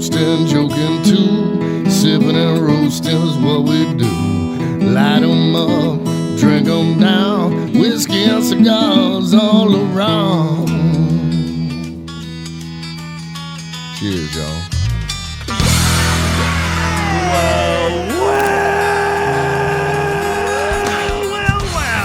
toasting, joking too. Sipping and roasting is what we do. Light 'em up, drink 'em down. Whiskey and cigars all around. Cheers, y'all.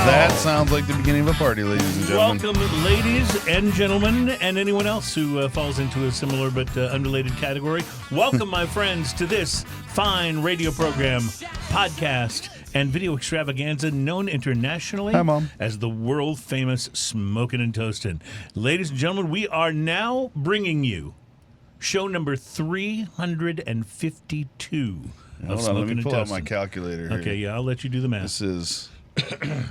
That sounds like the beginning of a party, ladies and gentlemen. Welcome, ladies and gentlemen, and anyone else who falls into a similar but unrelated category. Welcome, my friends, to this fine radio program, podcast, and video extravaganza known internationally as the world-famous Smokin' and Toastin'. Ladies and gentlemen, we are now bringing you show number 352 of Hold on, let Smokin' me and pull out my Toastin'. calculator here. Okay, yeah, I'll let you do the math. This is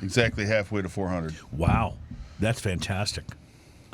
exactly halfway to 400. Wow, that's fantastic.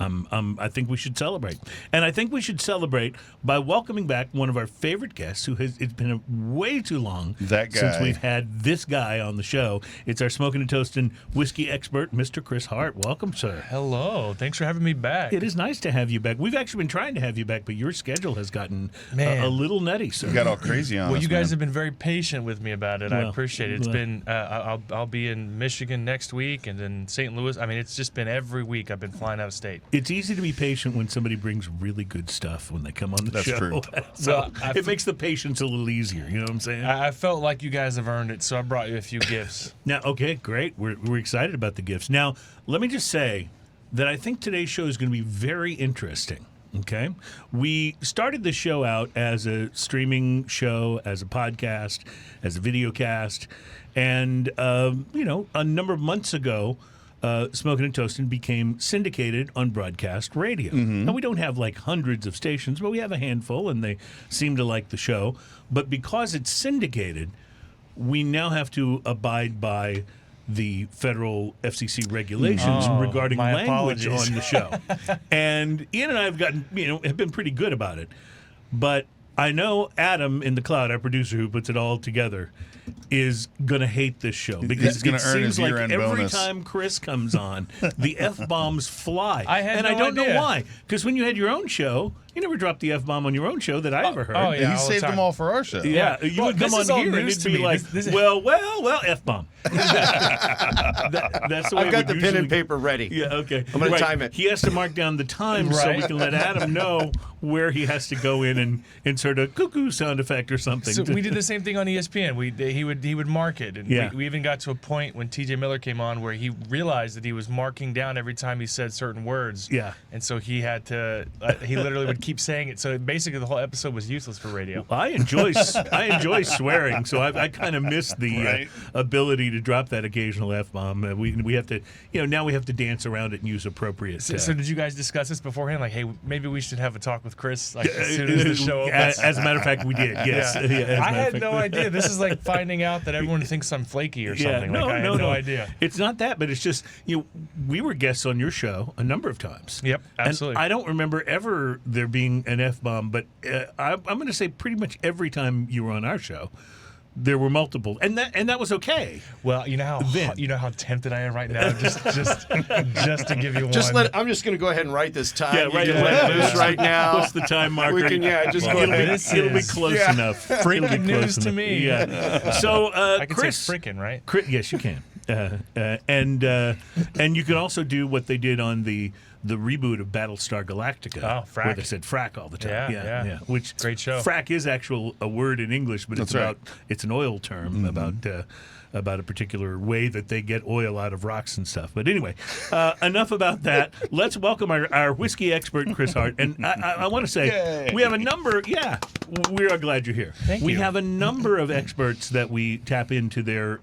I think we should celebrate. And I think we should celebrate by welcoming back one of our favorite guests who has, it's been way too long since we've had this guy on the show. It's our Smokin' and Toastin' whiskey expert, Mr. Kris Hart. Welcome, sir. Hello. Thanks for having me back. It is nice to have you back. We've actually been trying to have you back, but your schedule has gotten a little nutty, sir. You got all crazy on us, Well, you guys man. have been very patient with me about it. I appreciate it. It's been, I'll be in Michigan next week and then St. Louis. I mean, it's just been every week I've been flying out of state. It's easy to be patient when somebody brings really good stuff when they come on the show. True. So it makes the patience a little easier. You know what I'm saying? I felt like you guys have earned it, so I brought you a few gifts. Now, okay, great. We're excited about the gifts. Now, let me just say that I think today's show is going to be very interesting. Okay? We started the show out as a streaming show, as a podcast, as a video cast, and, a number of months ago, Smokin' and Toastin' became syndicated on broadcast radio. Now, we don't have like hundreds of stations, but we have a handful, and they seem to like the show. But because it's syndicated, we now have to abide by the federal FCC regulations regarding language on the show. And Ian and I have gotten, have been pretty good about it. But I know Adam in the cloud, our producer who puts it all together, is going to hate this show because He's gonna it earn seems his like year-end every bonus. time Chris comes on, the F-bombs fly. I don't know idea. why. Because when you had your own show, you never dropped the F-bomb on your own show that I ever heard. Oh, yeah. He saved them all for our show. Yeah, you would come this is on all here and news it'd to be me. like, This- well, F-bomb. That's the way I've got the pen usually... and paper ready. Yeah, okay. I'm going to time it. He has to mark down the time so we can let Adam know where he has to go in and insert a cuckoo sound effect or something. So we did the same thing on ESPN. He would mark it, and Yeah. we even got to a point when TJ Miller came on where he realized that he was marking down every time he said certain words. Yeah. And so he had to. He literally would keep saying it. So basically, the whole episode was useless for radio. I enjoy swearing, so I kind of miss the ability to drop that occasional F-bomb. We have to, now we have to dance around it and use appropriate. So did you guys discuss this beforehand? Like, hey, maybe we should have a talk with Chris as soon as the show opens? As a matter of fact, we did. Yes. Yeah. Yeah, as a matter I of had fact. no idea. This is like finding out that everyone thinks I'm flaky or something. No, I had no idea. It's not that, but it's just we were guests on your show a number of times. Yep, absolutely. And I don't remember ever there being an F-bomb, but I'm going to say pretty much every time you were on our show, there were multiple, and that was okay. Well, you know how tempted I am right now, just to give you one. I'm just going to go ahead and write this time. Yeah, right. You can let it loose right now. What's the time marker? We can, just go ahead. It'll be close enough. Freaking news to me. Yeah. So, I can Chris, say freaking, right? Yes, you can. And you can also do what they did on the reboot of Battlestar Galactica, frack. where they said frack all the time. Yeah. Which Great show. Frack is a word in English, but it's an oil term about a particular way that they get oil out of rocks and stuff. But anyway, enough about that. Let's welcome our whiskey expert, Kris Hart. And I want to say we have a number. Yeah, we are glad you're here. Thank you. We have a number of experts that we tap into their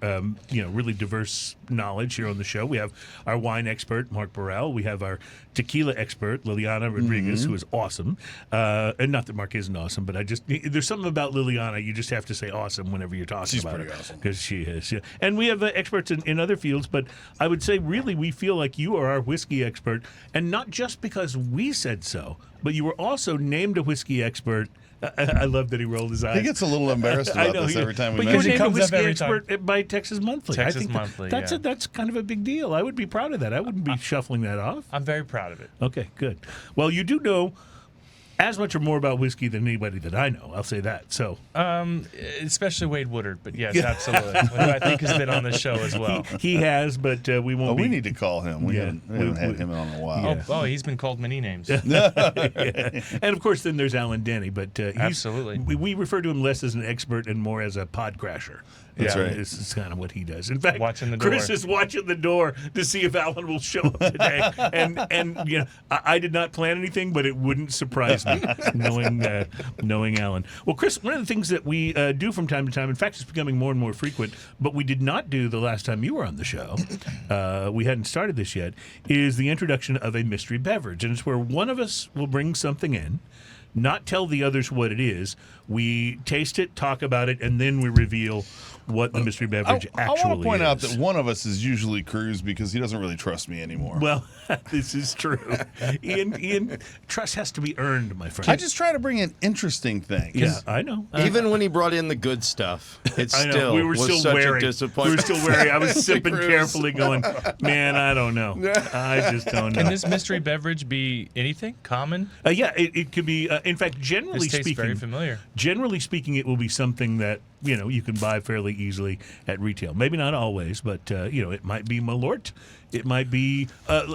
really diverse knowledge here on the show. We have our wine expert, Mark Burrell. We have our tequila expert, Liliana Rodriguez, who is awesome. And not that Mark isn't awesome, but there's something about Liliana, you just have to say awesome whenever you're talking about her. She's pretty awesome. Because she is. Yeah. And we have experts in other fields, but I would say really we feel like you are our whiskey expert, and not just because we said so, but you were also named a whiskey expert. I love that he rolled his eyes. He gets a little embarrassed about this every time we But mention you it. were named a comes up whiskey every expert by Texas Monthly. Texas I think Monthly, that's kind of a big deal. I would be proud of that. I wouldn't be shuffling that off. I'm very proud of it. Okay, good. Well, you do know as much or more about whiskey than anybody that I know. I'll say that. So, Especially Wade Woodard, but yes, absolutely. Who I think has been on the show as well. he has, but we won't. We need to call him. We haven't had him on in a while. Yeah. Oh, he's been called many names. Yeah. And of course, then there's Alan Denny, but Absolutely. we refer to him less as an expert and more as a pod crasher. That's right. This is kind of what he does. In fact, Watching the door. Kris is watching the door to see if Alan will show up today. and I did not plan anything, but it wouldn't surprise me knowing Alan. Well, Kris, one of the things that we do from time to time, in fact, it's becoming more and more frequent, but we did not do the last time you were on the show. We hadn't started this yet. Is the introduction of a mystery beverage, and it's where one of us will bring something in, not tell the others what it is. We taste it, talk about it, and then we reveal what the mystery beverage actually is. I want to point out that one of us is usually Cruz because he doesn't really trust me anymore. Well, this is true. Ian, trust has to be earned, my friend. I just try to bring in interesting things. Yeah, I know. Even when he brought in the good stuff, it I know. still We were was still such wary. a We disappointment. were still wary. I was sipping Cruz. carefully, going, "Man, I don't know. I just don't know." Can this mystery beverage be anything? Common? Yeah, it could be. In fact, generally This tastes speaking, very familiar. Generally speaking, it will be something that you can buy fairly easily at retail. Maybe not always, but it might be Malort. It might be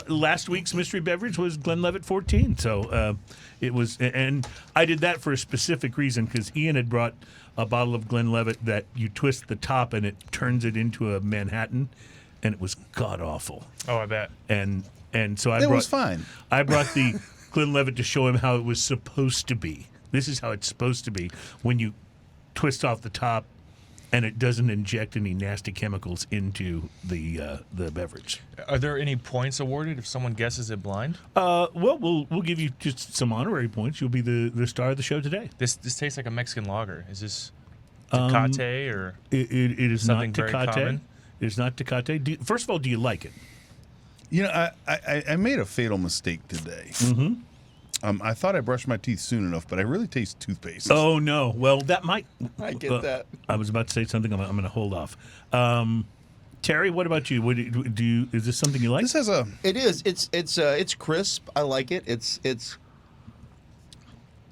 last week's mystery beverage was Glenlivet 14. So it was, and I did that for a specific reason because Ian had brought a bottle of Glenlivet that you twist the top and it turns it into a Manhattan, and it was god awful. Oh, I bet. And so It was fine. I brought the Glenlivet to show him how it was supposed to be. This is how it's supposed to be when you twist off the top and it doesn't inject any nasty chemicals into the beverage. Are there any points awarded if someone guesses it blind? Well, we'll give you just some honorary points. You'll be the star of the show today. This tastes like a Mexican lager. Is this Tecate or It is something not very Tecate. common? It is not Tecate. First of all, do you like it? I made a fatal mistake today. Mm-hmm. I thought I brushed my teeth soon enough, but I really taste toothpaste. Oh no! Well, that might. I get that. I was about to say something. I'm going to hold off. Terry, what about you? Do you? Is this something you like? This has a. It is. It's crisp. I like it. It's. It's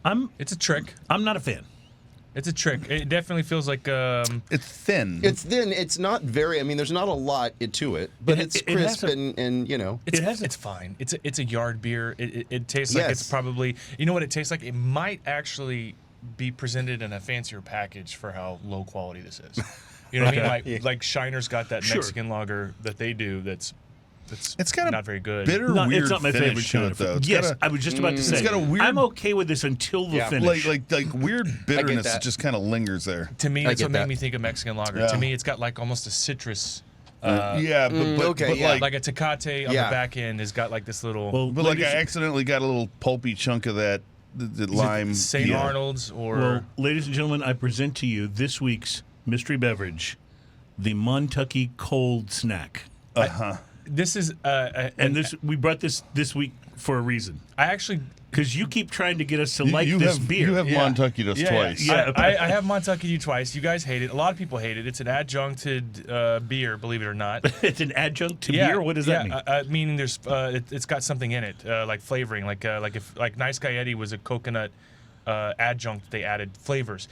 a trick. I'm not a fan. It's a trick. It definitely feels like It's thin. It's thin. It's not very. I mean, there's not a lot to it, but it's it has crisp a- and it's fine. It's a yard beer. It tastes like it's Yes. probably, you know what it tastes like? It might actually be presented in a fancier package for how low quality this is. You know what I mean? Like Shiner's got that Sure. Mexican lager that they do that's It's got a not very good. bitter, No, weird it's not my finish favorite to it, though. It's Yes, got I was just about to say. it's got a weird- I'm okay with this until the Yeah. finish. like weird bitterness that that. just kind of lingers there. To me, I that's get what made that. me think of Mexican lager. Yeah. To me, it's got like almost a citrus, Yeah, but okay, yeah. like a Tecate on Yeah. the back end has got like this little well, But like I ladies, accidentally got a little pulpy chunk of that the lime. St. yeah. Arnold's or well, ladies and gentlemen, I present to you this week's mystery beverage, the Montucky Cold Snack. this is And we brought this week for a reason. I actually Because you keep trying to get us to like you this have, beer. You have Yeah. Montucky'd us twice. Yeah. I have Montucky twice. You guys hate it. A lot of people hate it. It's an adjuncted beer, believe it or not. It's an adjunct to beer? What does that mean? Meaning there's it's got something in it, like flavoring, like if Nice Guy Eddie was a coconut adjunct, they added flavors.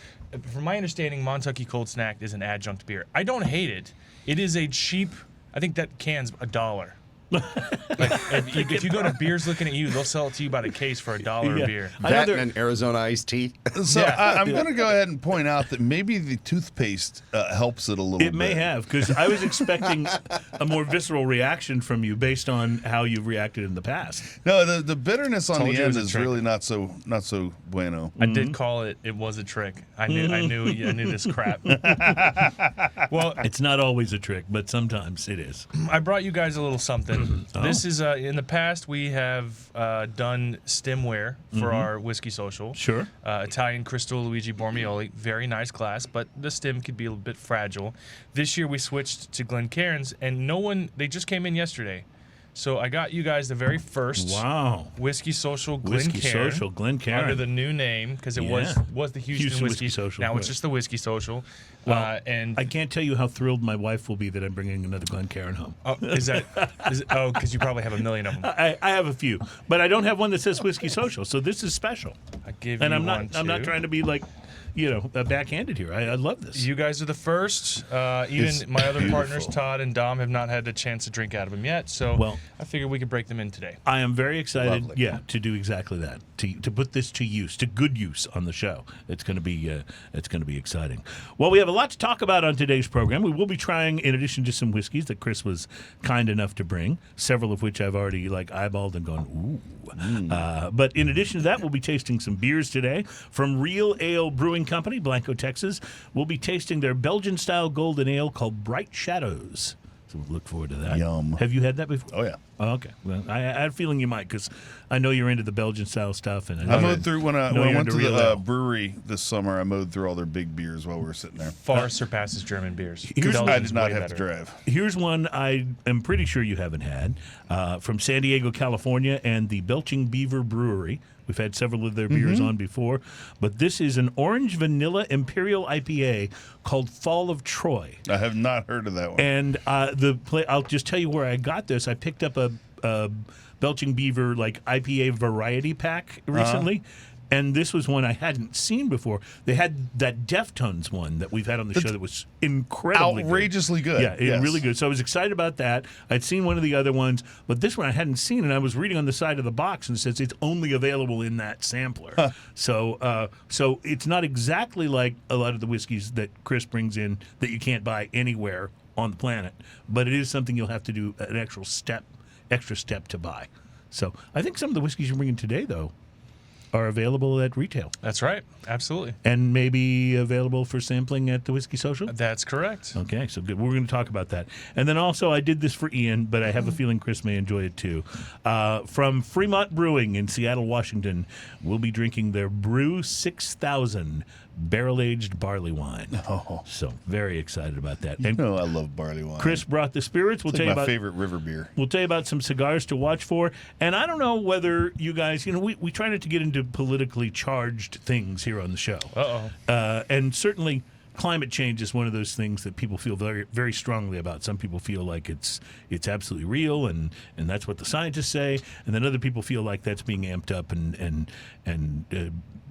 From my understanding, Montucky Cold Snack is an adjunct beer. I don't hate it. It is a cheap. I think that can's $1. Like if you go to Beers Looking at You, they'll sell it to you by the case for $1 Yeah. a beer. I know that there- and an Arizona iced tea. So Yeah. I'm going to go ahead and point out that maybe the toothpaste helps it a little bit. It may have, because I was expecting a more visceral reaction from you based on how you've reacted in the past. No, the bitterness on Told the you it end was a is trick. really not so bueno. I did call it. It was a trick. I knew this crap. Well, It's not always a trick, but sometimes it is. I brought you guys a little something. This is in the past we have done stemware for our whiskey social. Sure. Italian Crystal Luigi Bormioli, very nice glass, but the stem could be a little bit fragile. This year we switched to Glencairns, and they just came in yesterday. So I got you guys the very first Whiskey Social Glencairn under the new name because it was the Houston Whiskey Social. Now it's just the Whiskey Social. Well, and I can't tell you how thrilled my wife will be that I'm bringing another Glencairn home. Oh, because you probably have a million of them. I have a few, but I don't have one that says Whiskey Social. So this is special. I give and you I'm one not. I'm not trying to be like, backhanded here. I love this. You guys are the first. Even my other partners, Todd and Dom, have not had a chance to drink out of them yet. So I figured we could break them in today. I am very excited. Lovely. To do exactly that. To put this to use, to good use on the show. It's going to be exciting. Well, we have a lot to talk about on today's program. We will be trying, in addition to some whiskeys that Kris was kind enough to bring, several of which I've already eyeballed and gone, ooh. But in addition to that, we'll be tasting some beers today from Real Ale Brewing Company, Blanco, Texas. We'll be tasting their Belgian-Style golden ale called Bright Shadows. So we'll look forward to that. Yum. Have you had that before? Oh, yeah. Oh, okay. Well, I had a feeling you might because I know you're into the Belgian-style stuff. And I mowed through when I went to the brewery this summer. I mowed through all their big beers while we were sitting there. Far surpasses German beers. I did not have to drive. Here's one I am pretty sure you haven't had from San Diego, California, and the Belching Beaver Brewery. We've had several of their beers on before, but this is an orange vanilla Imperial IPA called Fall of Troy. I have not heard of that one. And I'll just tell you where I got this. I picked up a Belching Beaver IPA variety pack recently. And this was one I hadn't seen before. They had that Deftones one that we've had on the show that was incredibly outrageously good. Yeah, really good. So I was excited about that. I'd seen one of the other ones, but this one I hadn't seen, and I was reading on the side of the box and it says it's only available in that sampler. So it's not exactly like a lot of the whiskeys that Kris brings in that you can't buy anywhere on the planet, but it is something you'll have to do an extra step to buy. So I think some of the whiskeys you're bringing today, though, are available at retail. That's right. Absolutely. And maybe available for sampling at the Whiskey Social? That's correct. Okay, so good. We're going to talk about that. And then also, I did this for Ian, but I have a feeling Kris may enjoy it too. From Fremont Brewing in Seattle, Washington, we'll be drinking their Brew 6000 barrel-aged barley wine. Oh. So very excited about that. And I love barley wine. Kris brought the spirits. We'll it's tell you my about favorite river beer. We'll tell you about some cigars to watch for. And I don't know whether you guys, we try not to get into politically charged things here on the show. And certainly climate change is one of those things that people feel very, very strongly about. Some people feel like it's absolutely real, and that's what the scientists say. And then other people feel like that's being amped up and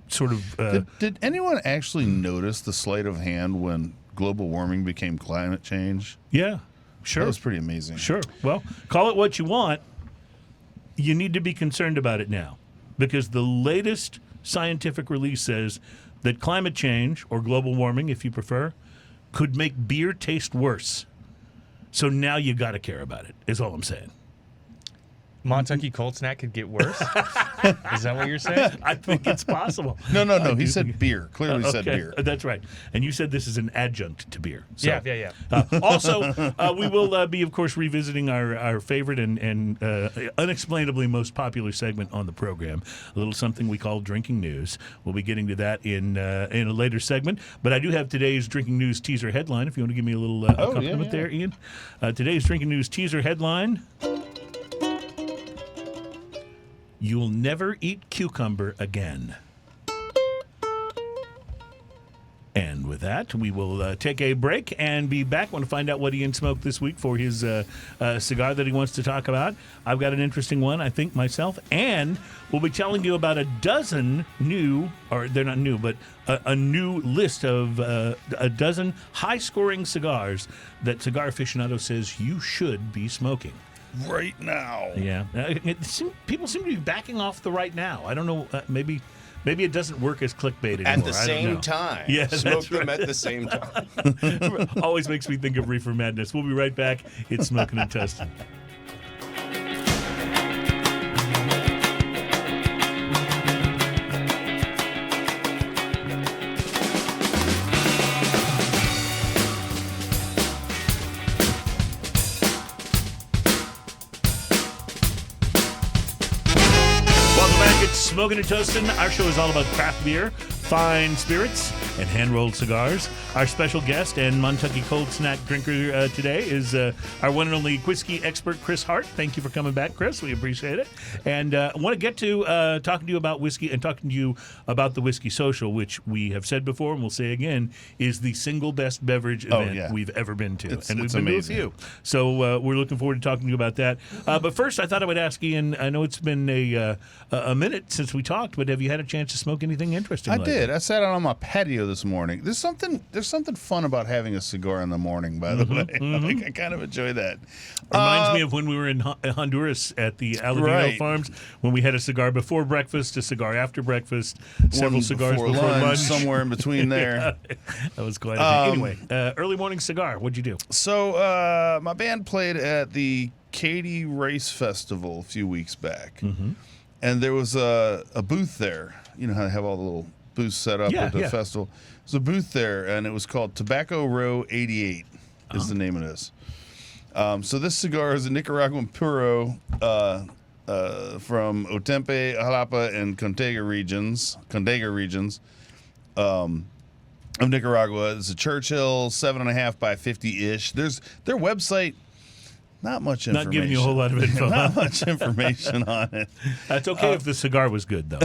sort of. Did anyone actually notice the sleight of hand when global warming became climate change? Yeah, sure. That was pretty amazing. Sure. Well, call it what you want. You need to be concerned about it now, because the latest scientific release says that climate change, or global warming if you prefer, could make beer taste worse. So now you got to care about it, is all I'm saying. Montucky Cold Snack could get worse? Is that what you're saying? I think it's possible. No. He said beer. Clearly said beer. That's right. And you said this is an adjunct to beer. So, yeah. Also, we will be, of course, revisiting our favorite and unexplainably most popular segment on the program, a little something we call Drinking News. We'll be getting to that in a later segment. But I do have today's Drinking News teaser headline, if you want to give me a little accompaniment there, Ian. Today's Drinking News teaser headline: You'll never eat cucumber again. And with that, we will take a break and be back. I want to find out what Ian smoked this week for his cigar that he wants to talk about. I've got an interesting one, I think, myself. And we'll be telling you about a dozen new, or they're not new, but a new list of a dozen high-scoring cigars that Cigar Aficionado says you should be smoking. Right now. Yeah. People seem to be backing off the right now. I don't know. Maybe it doesn't work as clickbait anymore. At the same time. Yeah, Smoke them at the same time. Always makes me think of Reefer Madness. We'll be right back. It's Smoking and Testing. It's Smoking and Toasting. Our show is all about craft beer, fine spirits, and hand-rolled cigars. Our special guest and Montucky Cold Snack drinker today is our one and only whiskey expert, Kris Hart. Thank you for coming back, Kris. We appreciate it. And I want to get to talking to you about whiskey and talking to you about the Whiskey Social, which we have said before and we'll say again, is the single best beverage event we've ever been to. And we've been amazing. to a few. So we're looking forward to talking to you about that. But first, I thought I would ask Ian, I know it's been a minute since we talked, but have you had a chance to smoke anything interesting? I lately? did. I sat out on my patio this morning. There's something fun about having a cigar in the morning, by the way. I kind of enjoy that. Reminds me of when we were in Honduras at the Aladino Farms, when we had a cigar before breakfast, a cigar after breakfast, several cigars before lunch. Somewhere in between there. That was quite a thing. Anyway, early morning cigar. What'd you do? So my band played at the Katy Race Festival a few weeks back. And there was a booth there. You know how they have all the little booths set up at the festival. There's a booth there, and it was called Tobacco Row 88 is the name of this. So this cigar is a Nicaraguan Puro from Otempe, Jalapa, and Condega regions of Nicaragua. It's a Churchill 7.5 by 50-ish. Their website. Not much information. Not giving you a whole lot of info. Not much information on it. That's okay if the cigar was good, though.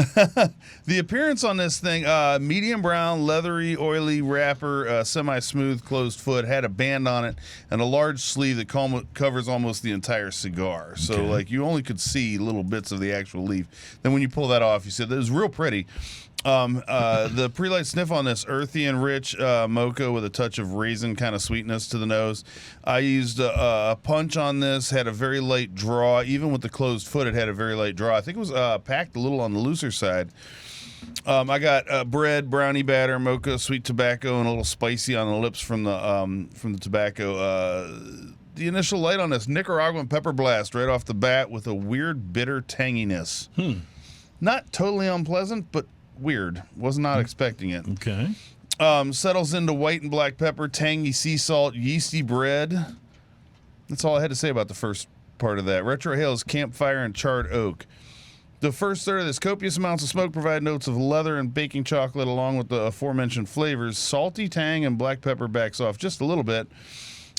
The appearance on this thing, medium brown, leathery, oily wrapper, semi-smooth closed foot, had a band on it, and a large sleeve that covers almost the entire cigar. So, like, you only could see little bits of the actual leaf. Then when you pull that off, you said it was real pretty. The pre-light sniff on this, earthy and rich mocha with a touch of raisin kind of sweetness to the nose. I used a punch on this, had a very light draw. Even with the closed foot, it had a very light draw. I think it was packed a little on the looser side. I got bread, brownie batter, mocha, sweet tobacco, and a little spicy on the lips from the tobacco. The initial light on this, Nicaraguan pepper blast right off the bat with a weird bitter tanginess. Not totally unpleasant, but weird. Was not expecting it. Okay. Settles into white and black pepper, tangy sea salt, yeasty bread. That's all I had to say about the first part of that. Retrohale's campfire and charred oak. The first third of this, copious amounts of smoke provide notes of leather and baking chocolate along with the aforementioned flavors. Salty tang and black pepper backs off just a little bit.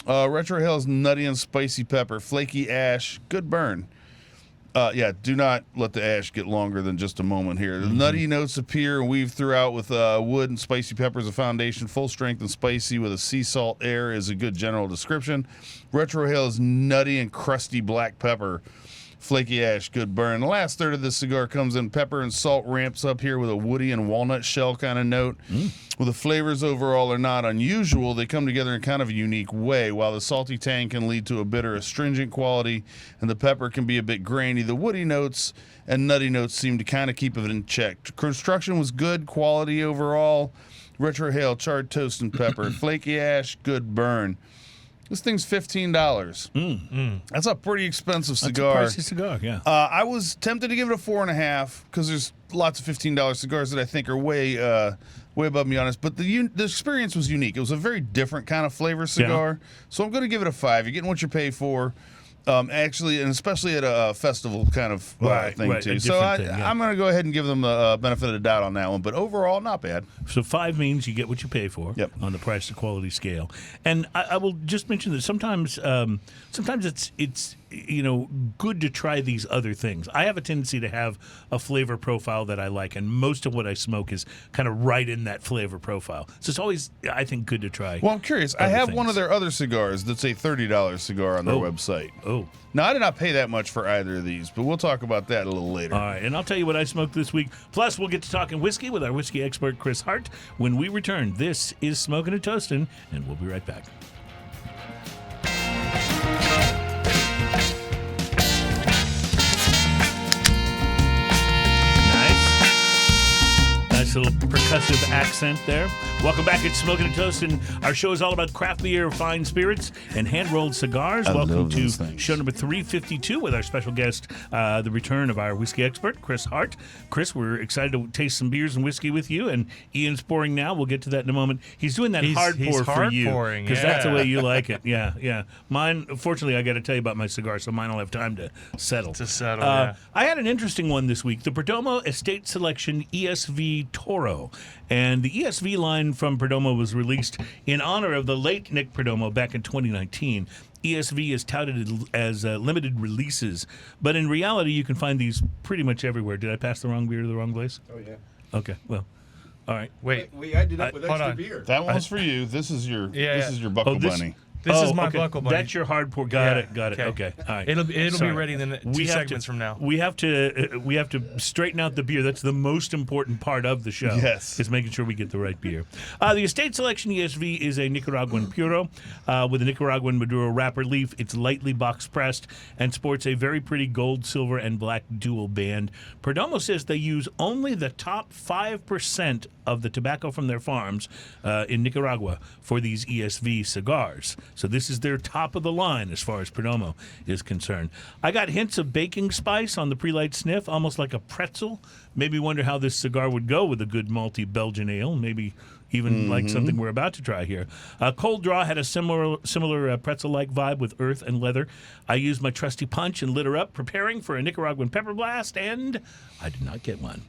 Retrohale's nutty and spicy pepper, flaky ash, good burn. Do not let the ash get longer than just a moment here. The nutty notes appear and weave throughout with wood and spicy pepper as a foundation. Full strength and spicy with a sea salt air is a good general description. Retrohale is nutty and crusty black pepper. Flaky ash, good burn. The last third of this cigar comes in pepper and salt, ramps up here with a woody and walnut shell kind of note. Well, the flavors overall are not unusual. They come together in kind of a unique way. While the salty tang can lead to a bitter astringent quality and the pepper can be a bit grainy, the woody notes and nutty notes seem to kind of keep it in check. Construction was good, quality overall. Retrohale, charred toast and pepper. Flaky ash, good burn. This thing's $15. That's a pretty expensive cigar. That's a pricey cigar, yeah. I was tempted to give it a 4.5 because there's lots of $15 cigars that I think are way above me on this. But the experience was unique. It was a very different kind of flavor cigar. So I'm going to give it a 5. You're getting what you pay for. Actually, and especially at a festival kind of thing too. So I'm going to go ahead and give them the benefit of the doubt on that one. But overall, not bad. So 5 means you get what you pay for on the price to quality scale. And I will just mention that sometimes it's good to try these other things. I have a tendency to have a flavor profile that I like, and most of what I smoke is kind of right in that flavor profile. So it's always, I think, good to try. Well, I'm curious. I have one of their other cigars that's a $30 cigar on their website. Oh. Now, I did not pay that much for either of these, but we'll talk about that a little later. All right, and I'll tell you what I smoked this week. Plus, we'll get to talking whiskey with our whiskey expert, Kris Hart, when we return. This is Smoking and Toasting, and we'll be right back. Nice little percussive accent there. Welcome back. It's Smoking and Toast, and our show is all about craft beer, fine spirits, and hand-rolled cigars. Welcome love to those things. show number 352 with our special guest, the return of our whiskey expert, Kris Hart. Kris, we're excited to taste some beers and whiskey with you, and Ian's pouring now. We'll get to that in a moment. He's doing that hard pour for hard you pouring, because that's the yeah. way you like it. Yeah. Mine, fortunately, I got to tell you about my cigar, so mine will have time to settle. Yeah. I had an interesting one this week. The Perdomo Estate Selection ESV Toro. And the ESV line from Perdomo was released in honor of the late Nick Perdomo back in 2019. ESV is touted as limited releases, but in reality, you can find these pretty much everywhere. Did I pass the wrong beer to the wrong place? Oh, yeah. Okay, well, all right. Wait. We ended up with hold extra on. beer. That one's for you. This is your Yeah. buckle this- bunny. This is my okay. buckle bunny. That's your hard pour. Got Yeah, it. Okay. All right. It'll be Sorry. ready in the two segments from now. We have to straighten out the beer. That's the most important part of the show. Yes. Is making sure we get the right beer. The Estate Selection ESV is a Nicaraguan Puro with a Nicaraguan Maduro wrapper leaf. It's lightly box pressed and sports a very pretty gold, silver, and black dual band. Perdomo says they use only the top 5% of the tobacco from their farms in Nicaragua for these ESV cigars. So this is their top of the line as far as Perdomo is concerned. I got hints of baking spice on the pre-light sniff, almost like a pretzel. Maybe wonder how this cigar would go with a good malty Belgian ale. Maybe even like something we're about to try here. Cold Draw had a similar pretzel-like vibe with earth and leather. I used my trusty punch and lit her up, preparing for a Nicaraguan pepper blast, and I did not get one.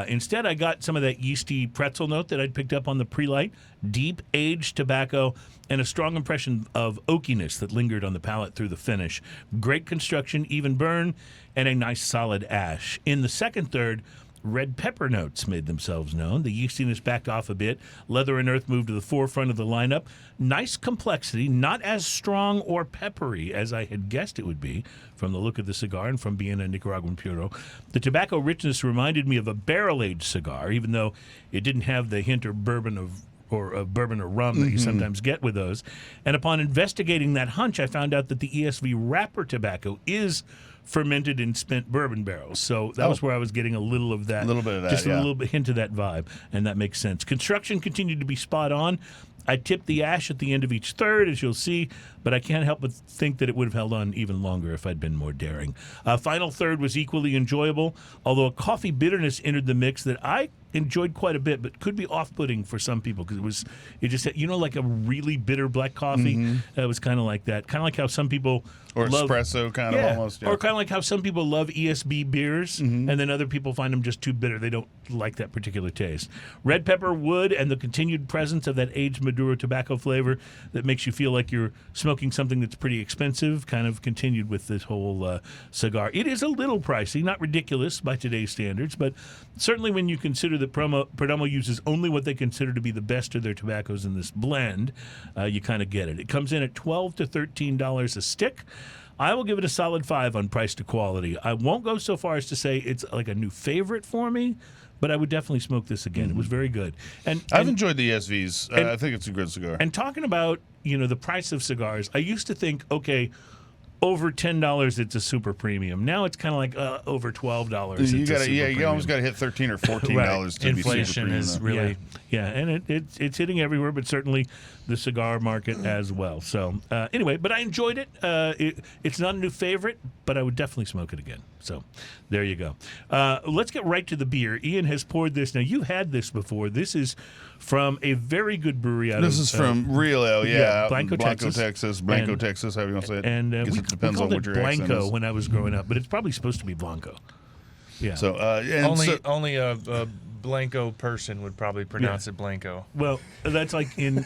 Instead, I got some of that yeasty pretzel note that I'd picked up on the pre-light, deep aged tobacco, and a strong impression of oakiness that lingered on the palate through the finish. Great construction, even burn, and a nice solid ash. In the second third, red pepper notes made themselves known. The yeastiness backed off a bit. Leather and earth moved to the forefront of the lineup. Nice complexity, not as strong or peppery as I had guessed it would be from the look of the cigar and from being a Nicaraguan Puro. The tobacco richness reminded me of a barrel-aged cigar, even though it didn't have the hint of bourbon or rum that you sometimes get with those. And upon investigating that hunch, I found out that the ESV wrapper tobacco is fermented in spent bourbon barrels. So that was where I was getting a little of that. A little bit of that, Just yeah. a little bit hint of that vibe, and that makes sense. Construction continued to be spot on. I tipped the ash at the end of each third, as you'll see, but I can't help but think that it would have held on even longer if I'd been more daring. Final third was equally enjoyable, although a coffee bitterness entered the mix that I enjoyed quite a bit, but could be off-putting for some people because it just had, like a really bitter black coffee. It was kind of like that, kind of like how some people Or love, espresso kind of almost. Yeah. or kind of like how some people love ESB beers, and then other people find them just too bitter. They don't like that particular taste. Red pepper, wood, and the continued presence of that aged Maduro tobacco flavor that makes you feel like you're smoking something that's pretty expensive kind of continued with this whole cigar. It is a little pricey, not ridiculous by today's standards, but certainly when you consider that Perdomo uses only what they consider to be the best of their tobaccos in this blend, you kind of get it. It comes in at $12 to $13 a stick. I will give it a solid 5 on price to quality. I won't go so far as to say it's like a new favorite for me, but I would definitely smoke this again. It was very good. And I've enjoyed the ESVs. I think it's a good cigar. And talking about, the price of cigars, I used to think, okay, over $10 it's a super premium. Now it's kind of like over $12. You almost got to hit $13 or $14 to Inflation be super premium, is though. really and it's hitting everywhere, but certainly the cigar market as well. So anyway, but I enjoyed it. It's not a new favorite, but I would definitely smoke it again. So there you go. Let's get right to the beer. Ian has poured this. Now you've had this before. This is from a very good brewery out This of is from Real Ale, yeah, out Blanco, in Texas. Blanco, And- Texas, however you want to say it. And Guess we it depends on called what it your accent Blanco is. when I was growing up, but it's probably supposed to be Blanco. Yeah. So, and only a Blanco person would probably pronounce it Blanco. Well, that's like in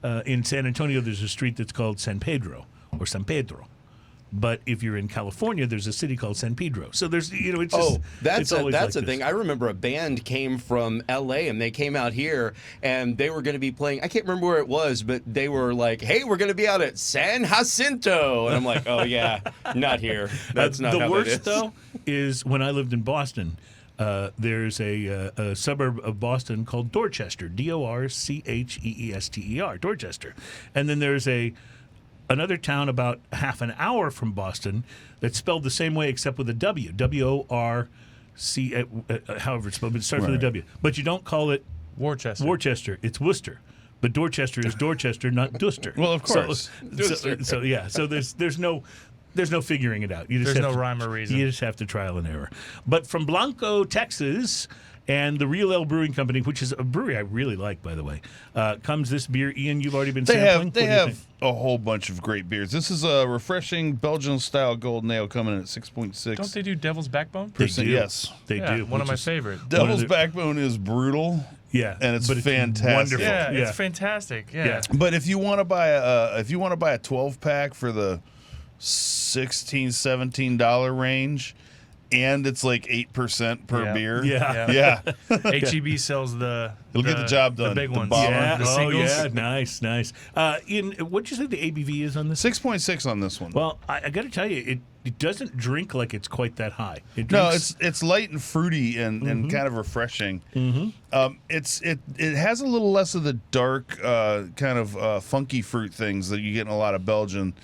San Antonio, there's a street that's called San Pedro or San Pedro. But if you're in California, there's a city called San Pedro. So there's, it's just, that's it's always that's like a this. thing. I remember a band came from L.A. and they came out here and they were going to be playing. I can't remember where it was, but they were like, "Hey, we're going to be out at San Jacinto," and I'm like, "Oh yeah, not here. That's not the how worst it is." though is when I lived in Boston. There's a suburb of Boston called Dorchester, Dorcheester, Dorchester, and then there's another town about half an hour from Boston that's spelled the same way except with a W, however it's spelled, but it starts with a W. But you don't call it Worcester. It's Worcester. But Dorchester is Dorchester, not Duster. Well, of course. So there's no figuring it out. There's no rhyme or reason. You just have to trial and error. But from Blanco, Texas, and the Real Ale Brewing Company, which is a brewery I really like, by the way, comes this beer. Ian, you've already been sampling. They have a whole bunch of great beers. This is a refreshing Belgian-Style Golden Ale coming in at 6.6%. Don't they do Devil's Backbone? They do. Yes. They do. One of my favorite. Devil's Backbone is brutal. Yeah, and it's fantastic. Wonderful. Yeah, it's fantastic. Yeah. But if you want to buy a 12-pack for the $16-17 range, and it's like 8% per beer. Yeah. HEB sells the. It'll get the job done. The big ones. Yeah. The singles. Yeah. Nice. Ian, what'd you say the ABV is on this? 6.6 on this one. Well, I got to tell you, it doesn't drink like it's quite that high. No, it's light and fruity and kind of refreshing. Mm-hmm. It has a little less of the dark kind of funky fruit things that you get in a lot of Belgian.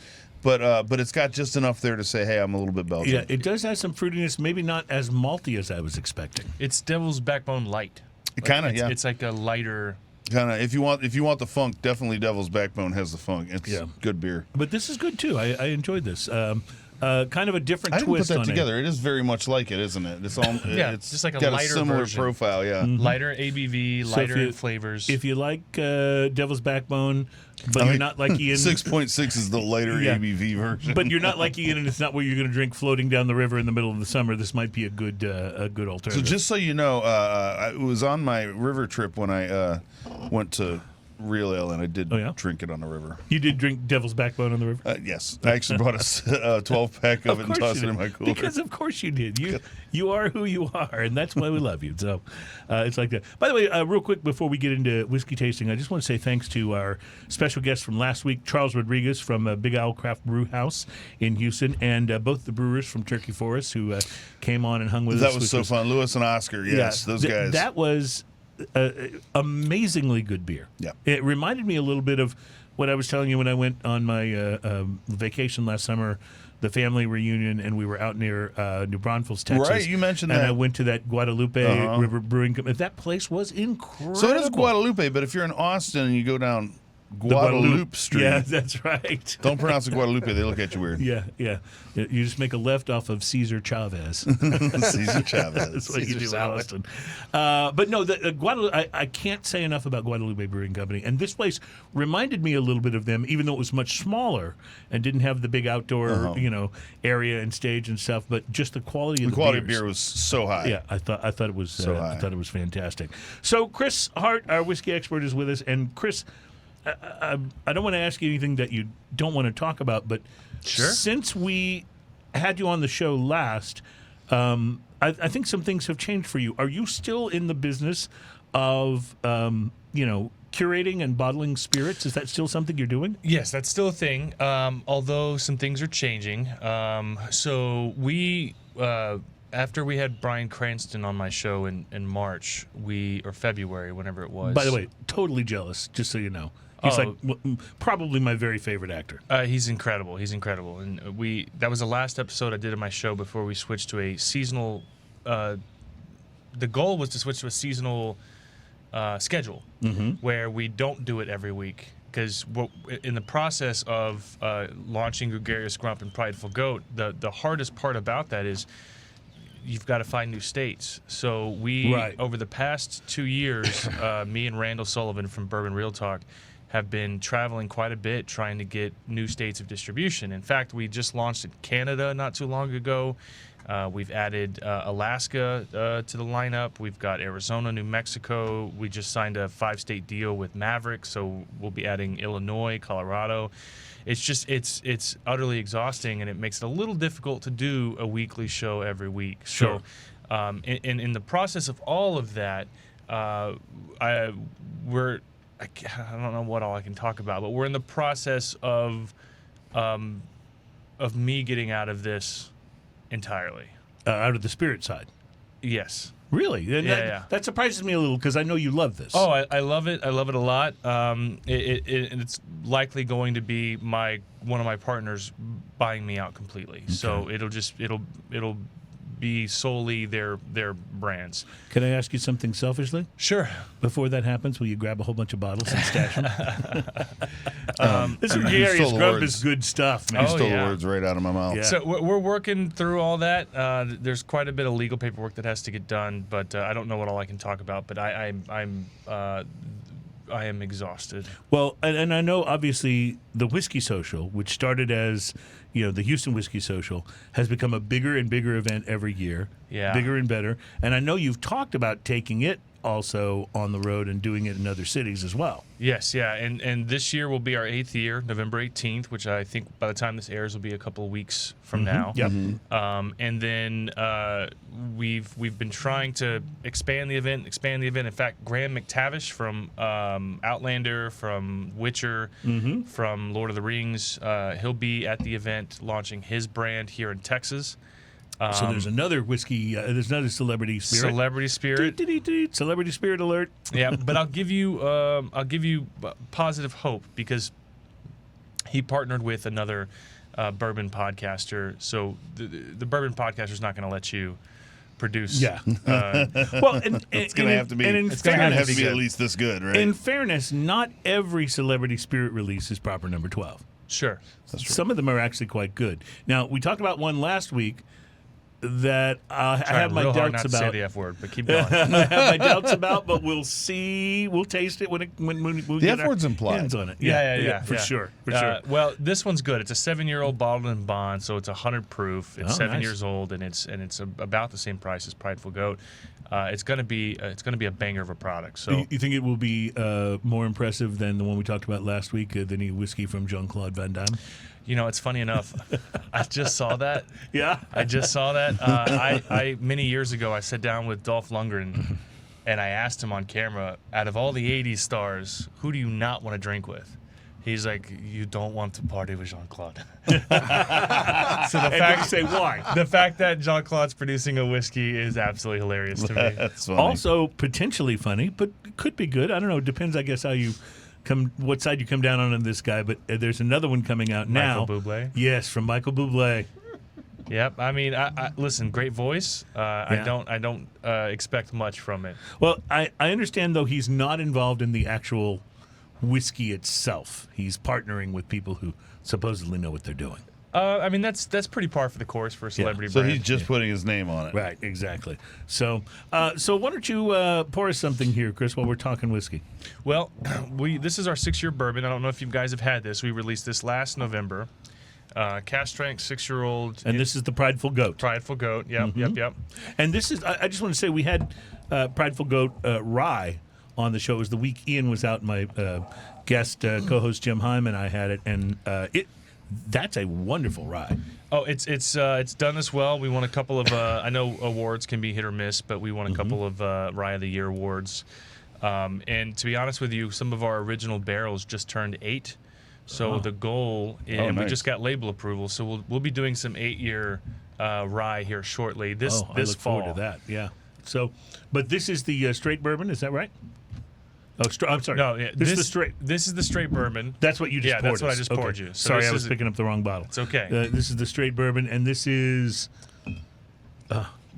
But it's got just enough there to say, hey, I'm a little bit Belgian. Yeah, it does have some fruitiness, maybe not as malty as I was expecting. It's Devil's Backbone light. It's like a lighter. Kind of. If you want the funk, definitely Devil's Backbone has the funk. It's good beer. But this is good too. I enjoyed this. Kind of a different I didn't twist put that on together. It is very much like it, isn't it? It's all it's just like a got lighter a similar version. profile. Yeah, Lighter ABV, lighter in flavors. If you like Devil's Backbone, but you're not like Ian. 6.6 is the lighter ABV version. But you're not like Ian, and it's not what you're going to drink floating down the river in the middle of the summer. This might be a good alternative. So just so you know, it was on my river trip when I went to Real Ale, and I did drink it on the river. You did drink Devil's Backbone on the river? Yes. I actually brought a 12-pack of it and tossed it in my cooler. Because of course you did. You are who you are, and that's why we love you. So it's like that. By the way, real quick before we get into whiskey tasting, I just want to say thanks to our special guest from last week, Charles Rodriguez from Big Owl Craft Brew House in Houston, and both the brewers from Turkey Forest who came on and hung with us. That was so fun. Lewis and Oscar, yes, those guys. That was amazingly good beer. Yeah. It reminded me a little bit of what I was telling you when I went on my vacation last summer, the family reunion, and we were out near New Braunfels, Texas. Right, you mentioned and that. And I went to that Guadalupe River Brewing Company. That place was incredible. So it is Guadalupe, but if you're in Austin and you go down Guadalupe Street. Yeah, that's right. Don't pronounce it Guadalupe. They look at you weird. Yeah. You just make a left off of Cesar Chavez. Cesar Chavez. That's what you do in Austin. But no, the Guadalupe, I can't say enough about Guadalupe Brewing Company. And this place reminded me a little bit of them, even though it was much smaller and didn't have the big outdoor, area and stage and stuff. But just the quality of the quality beers. of beer was so high. Yeah, I thought it was so high. I thought it was fantastic. So Kris Hart, our whiskey expert, is with us, and Kris, I don't want to ask you anything that you don't want to talk about, but since we had you on the show last, I think some things have changed for you. Are you still in the business of, curating and bottling spirits? Is that still something you're doing? Yes, that's still a thing, although some things are changing. So we... after we had Bryan Cranston on my show in March, or February, whenever it was. By the way, totally jealous, just so you know. He's probably my very favorite actor. He's incredible. And that was the last episode I did of my show before we switched to a seasonal. The goal was to switch to a seasonal schedule where we don't do it every week. Because in the process of launching Gregarious Grump and Prideful Goat, the hardest part about that is you've got to find new states. So over the past 2 years, me and Randall Sullivan from Bourbon Real Talk have been traveling quite a bit trying to get new states of distribution. In fact, we just launched in Canada not too long ago. We've added Alaska to the lineup. We've got Arizona, New Mexico. We just signed a 5-state deal with Maverick, so we'll be adding Illinois, Colorado. It's utterly exhausting, and it makes it a little difficult to do a weekly show every week. Sure. So in the process of all of that, I don't know what all I can talk about, but we're in the process of me getting out of this entirely. Out of the spirit side. Yes. Really? And Yeah. that surprises me a little because I know you love this. Oh, I love it. I love it a lot. It's likely going to be one of my partners buying me out completely. Okay. So it'll be solely their brands. Can I ask you something selfishly? Sure. Before that happens, will you grab a whole bunch of bottles and stash them? This You gregarious stole the grump words. is good stuff, man. You Oh, stole yeah. the words right out of my mouth. Yeah. So we're working through all that. There's quite a bit of legal paperwork that has to get done, but I don't know what all I can talk about. But I am exhausted. Well, and I know obviously the Whiskey Social, which started as the Houston Whiskey Social, has become a bigger and bigger event every year. Yeah. Bigger and better. And I know you've talked about taking it also on the road and doing it in other cities as well. Yes, yeah, and this year will be our 8th year, November 18th, which I think by the time this airs will be a couple of weeks from now. Yep. And then we've been trying to expand the event. In fact, Graham McTavish from Outlander, from Witcher, from Lord of the Rings, he'll be at the event launching his brand here in Texas. So there's another whiskey, there's another celebrity spirit. Celebrity Spirit. Dee-dee-dee-dee. Celebrity spirit alert. Yeah, but I'll give you positive hope because he partnered with another bourbon podcaster. So the bourbon podcaster's not going to let you produce. Yeah. Well, It's going to have to be. It's going to have to fairness, be at least this good, right? in fairness, not every celebrity spirit release is proper number 12. Sure. Some of them are actually quite good. Now, we talked about one last week that I have my real hard doubts not to say about. the F word, but keep going. I have my doubts about, but we'll see. We'll taste it when we The get F our word's implied. hands on it. Yeah, for sure, for sure. Well, this one's good. It's a 7-year-old bottled in bond, so it's 100 proof. It's Oh, 7 nice. years old, and it's about the same price as Prideful Goat. It's gonna be a banger of a product. So You think it will be more impressive than the one we talked about last week, the new whiskey from Jean-Claude Van Damme? it's funny enough. I just saw that. Yeah. I just saw that. I many years ago, I sat down with Dolph Lundgren, and I asked him on camera, out of all the '80s stars, who do you not want to drink with? He's like, you don't want to party with Jean-Claude. So the And then you say why? the fact that Jean-Claude's producing a whiskey is absolutely hilarious to me. That's funny. Also potentially funny, but could be good. I don't know. It depends, I guess, how you come, what side you come down on this guy. But there's another one coming out now. Michael Bublé. Yes, from Michael Bublé. Yep. I mean, I listen. Great voice. Yeah. I don't expect much from it. Well, I understand though he's not involved in the actual whiskey itself. He's partnering with people who supposedly know what they're doing. I mean, that's pretty par for the course for a celebrity So brand. he's just putting his name on it. Right, exactly. So, so why don't you pour us something here, Chris, while we're talking whiskey? Well, this is our 6-year bourbon. I don't know if you guys have had this. We released this last November. Cask strength, 6-year-old. And this is the Prideful Goat. Prideful Goat. Yep, yep. And this is, I just want to say, we had Prideful Goat rye on the show. It was the week Ian was out. My guest co-host Jim Hyman and I had it, and that's a wonderful rye. Oh, it's done this well. We won a couple of I know awards can be hit or miss, but we won a couple of Rye of the Year awards. And to be honest with you, some of our original barrels just turned 8. So the goal, and we nice. just got label approval. So we'll be doing some 8-year rye here shortly. This I look fall. forward to that. Yeah. So, but this is the straight bourbon. Is that right? Oh, I'm sorry. No, yeah, this is the straight. This is the straight bourbon. That's what you just Yeah, poured that's what us. I just Okay. poured you. So Sorry, this I was is- picking up the wrong bottle. It's okay. This is the straight bourbon, and this is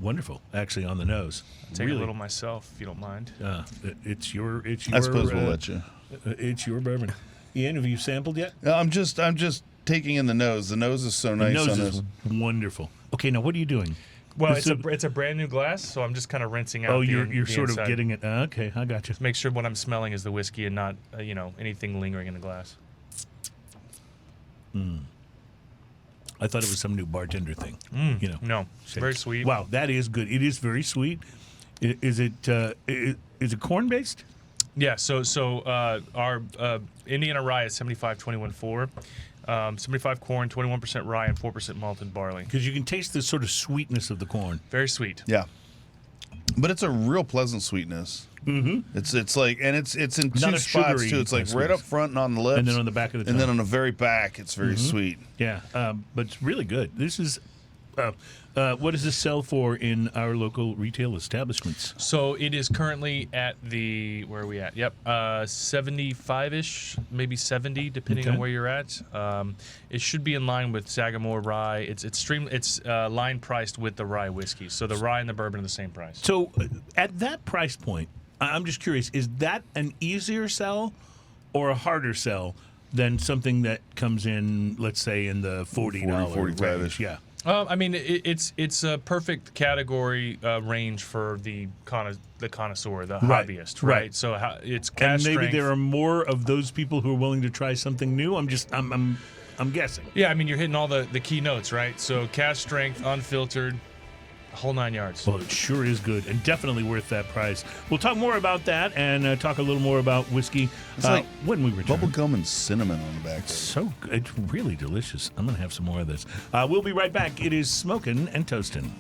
wonderful, actually, on the nose. Take really, a little myself, if you don't mind. It's your. I suppose we'll let you. It's your bourbon. Ian, have you sampled yet? I'm just taking in the nose. The nose is so nice the nose on is this. wonderful. Okay, now what are you doing? Well, This it's a brand new glass, so I'm just kind of rinsing out. Oh, the you're the sort inside. of getting it. Okay, I got you. Make sure what I'm smelling is the whiskey and not anything lingering in the glass. I thought it was some new bartender thing. No, it's very sweet. Wow, that is good. It is very sweet. Is it corn based? Yeah. So our Indiana rye is 75-21-4. 75 corn, 21% rye, and 4% malted barley. Because you can taste the sort of sweetness of the corn. Very sweet. Yeah, but it's a real pleasant sweetness. Mm-hmm. It's like, and it's in Not two a spots sugary too. It's like right sweetness. up front and on the lips, And then on the back of the and then tongue. on the very back, it's very sweet. Yeah, but it's really good. This is What does this sell for in our local retail establishments? So it is currently at where are we at? Yep, 75-ish, maybe 70, depending on where you're at. It should be in line with Sagamore Rye. It's line priced with the rye whiskey. So the rye and the bourbon are the same price. So at that price point, I'm just curious, is that an easier sell or a harder sell than something that comes in, let's say, in the $40 45-ish. range? Yeah. I mean, it's a perfect category range for the connoisseur, the hobbyist, right? So it's cask And maybe strength. there are more of those people who are willing to try something new. I'm guessing. Yeah, I mean, you're hitting all the key notes, right? So cask strength, unfiltered, whole 9 yards. Well, it sure is good and definitely worth that price. We'll talk more about that and talk a little more about whiskey like when we return. Bubblegum and cinnamon on the back. So good. It's really delicious. I'm going to have some more of this. We'll be right back. It is Smokin' and Toastin'.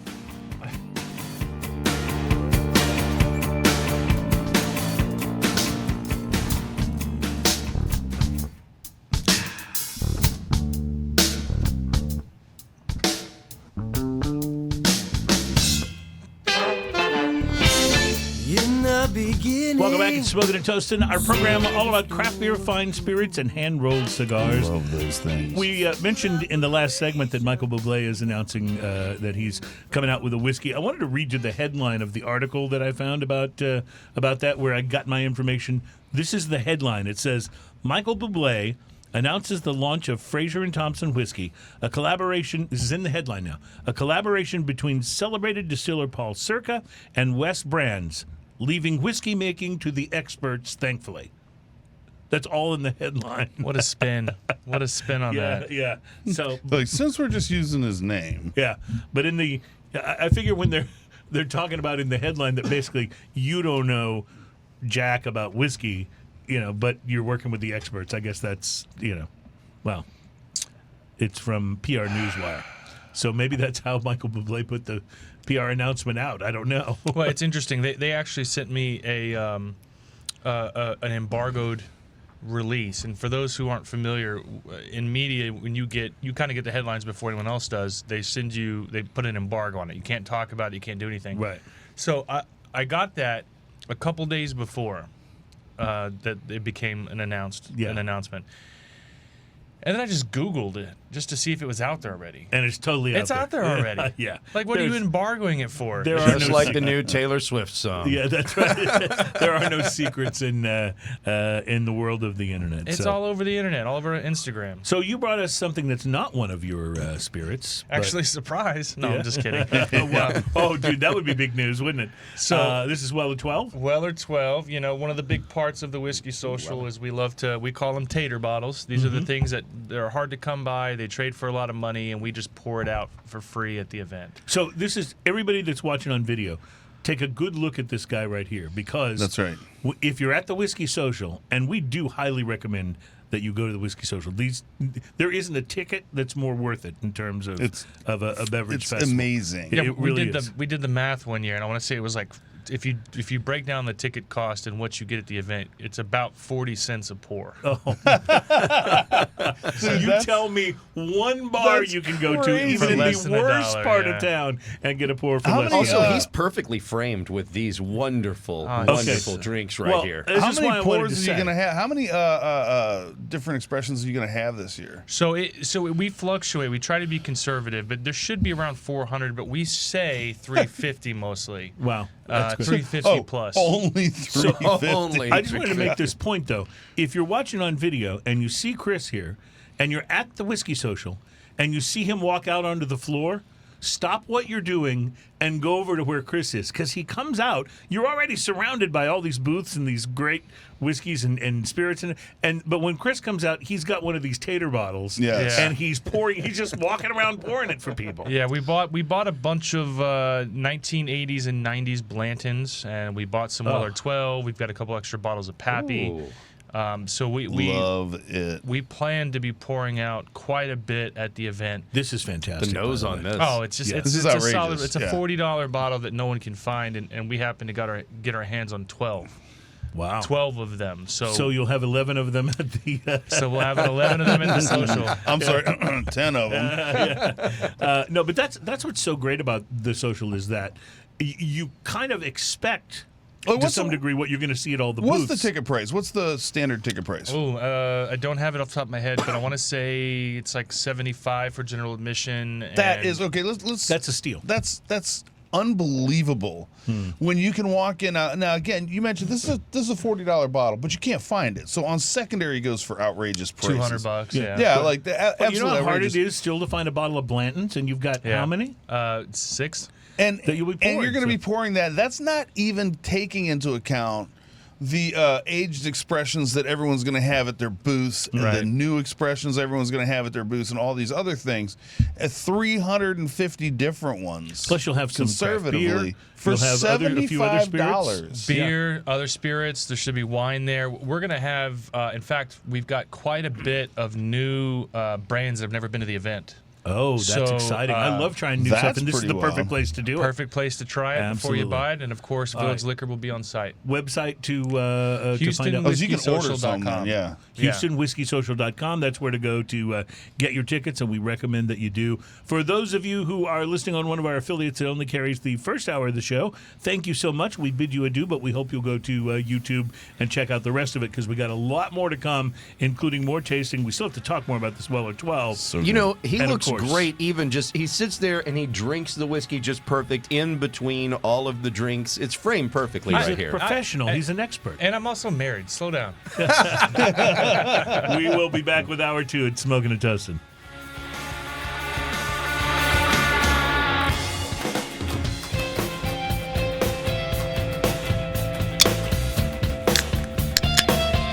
Welcome back. It's Smokin' and Toastin', our program all about craft beer, fine spirits, and hand-rolled cigars. Love those things. We mentioned in the last segment that Michael Bublé is announcing that he's coming out with a whiskey. I wanted to read you the headline of the article that I found about that, where I got my information. This is the headline. It says, Michael Bublé announces the launch of Fraser & Thompson Whiskey, a collaboration, this is in the headline now, a collaboration between celebrated distiller Paul Circa and West Brands, leaving whiskey making to the experts, thankfully. That's all in the headline. What a spin. What a spin on that. Yeah. So, Like, since we're just using his name, yeah. But I figure when they're talking about in the headline that basically you don't know jack about whiskey, but you're working with the experts. I guess that's, well, it's from PR Newswire. So maybe that's how Michael Bublé put the PR announcement out. I don't know. Well, it's interesting. They actually sent me an embargoed release, and for those who aren't familiar, in media, when you kind of get the headlines before anyone else does, they put an embargo on it. You can't talk about it. You can't do anything. Right. So I got that a couple days before that it became an announcement. And then I just Googled it just to see if it was out there already. And it's totally It's out there already. Yeah. Like, what are you embargoing it for? There are Just no like the new Taylor Swift song. Yeah, that's right. There are no secrets in the world of the internet. It's all over the internet, all over Instagram. So you brought us something that's not one of your spirits. but- Actually, surprise. No, Yeah. I'm just kidding. Oh, dude, that would be big news, wouldn't it? So- this is Weller 12. Weller 12, one of the big parts of the Whiskey Social is we call them tater bottles. These are the things that they're hard to come by. They trade for a lot of money, and we just pour it out for free at the event. So this is everybody that's watching on video. Take a good look at this guy right here, because That's right. If you're at the Whiskey Social, and we do highly recommend that you go to the Whiskey Social. There isn't a ticket that's more worth it in terms of a beverage It's festival. amazing. Yeah, it really is. We did the math one year, and I want to say it was like, if you break down the ticket cost and what you get at the event, it's about 40 cents a pour. So you tell me one bar That's you can go to, crazy. even For in less the than worst $1, part yeah. of town, and get a pour for How less. many, than Also, $1. he's perfectly framed with these wonderful, Okay. wonderful drinks right Well, here. this How is why many I wanted pours to are say. you gonna have? How many different expressions are you gonna have this year? So we fluctuate. We try to be conservative, but there should be around 400. But we say 350 mostly. Wow. That's good. 350 plus. Only 350. Only I just wanted to make this point, though. If you're watching on video and you see Kris here, and you're at the Whiskey Social, and you see him walk out onto the floor, stop what you're doing and go over to where Kris is, because he comes out. You're already surrounded by all these booths and these great whiskeys and spirits, but when Kris comes out, he's got one of these tater bottles, Yes. and he's pouring. He's just walking around pouring it for people. Yeah, we bought a bunch of 1980s and 90s Blantons, and we bought some Weller 12. We've got a couple extra bottles of Pappy. Ooh. So we Love it. we plan to be pouring out quite a bit at the event. This is fantastic. The nose by the on way. this. Oh, it's just Yeah. it's, This is it's a outrageous. solid. It's a Yeah. $40 bottle that no one can find, and we happen to get our hands on 12. Wow. 12 of them. So you'll have 11 of them at the. So we'll have 11 of them in the social. I'm sorry, 10 of them. No, but that's what's so great about the social is that you kind of expect to some degree what you're going to see at all the What's booths. the ticket price? What's the standard ticket price? Oh, I don't have it off the top of my head, but I want to say it's like $75 for general admission. That is okay. Let's. That's a steal. That's unbelievable when you can walk in. Now again, you mentioned this is a $40 bottle, but you can't find it. So on secondary, it goes for outrageous prices. $200. Yeah, like the, But absolutely you know how hard outrageous. it is still to find a bottle of Blanton's, and you've got how many? 6. And that you'll be pouring, and you're going to so- be pouring that. That's not even taking into account the aged expressions that everyone's going to have at their booths, and the Right. new expressions everyone's going to have at their booths, and all these other things. 350 different ones. Plus, you'll have some craft conservatively beer. for You'll have a few other spirits. $75. Beer, other spirits. There should be wine there. We're going to have, in fact, we've got quite a bit of new brands that have never been to the event. Oh, that's So, exciting. I love trying new stuff, that's and this is pretty the perfect wild. place to do it. Perfect place to try it before you Absolutely. buy it. And, of course, All Village right. Liquor will be on site. Website to find out. Oh, so you can order WhiskeySocial.com. something, yeah. HoustonWhiskeySocial.com. That's where to go to get your tickets, and we recommend that you do. For those of you who are listening on one of our affiliates that only carries the first hour of the show, thank you so much. We bid you adieu, but we hope you'll go to YouTube and check out the rest of it because we got a lot more to come, including more tasting. We still have to talk more about this Weller 12. You know, he And of looks course- great. Even just he sits there and he drinks the whiskey just perfect in between all of the drinks. It's framed perfectly He's right a here. professional. He's an expert. And I'm also married. Slow down. We will be back with hour 2 at Smoking and Toasting.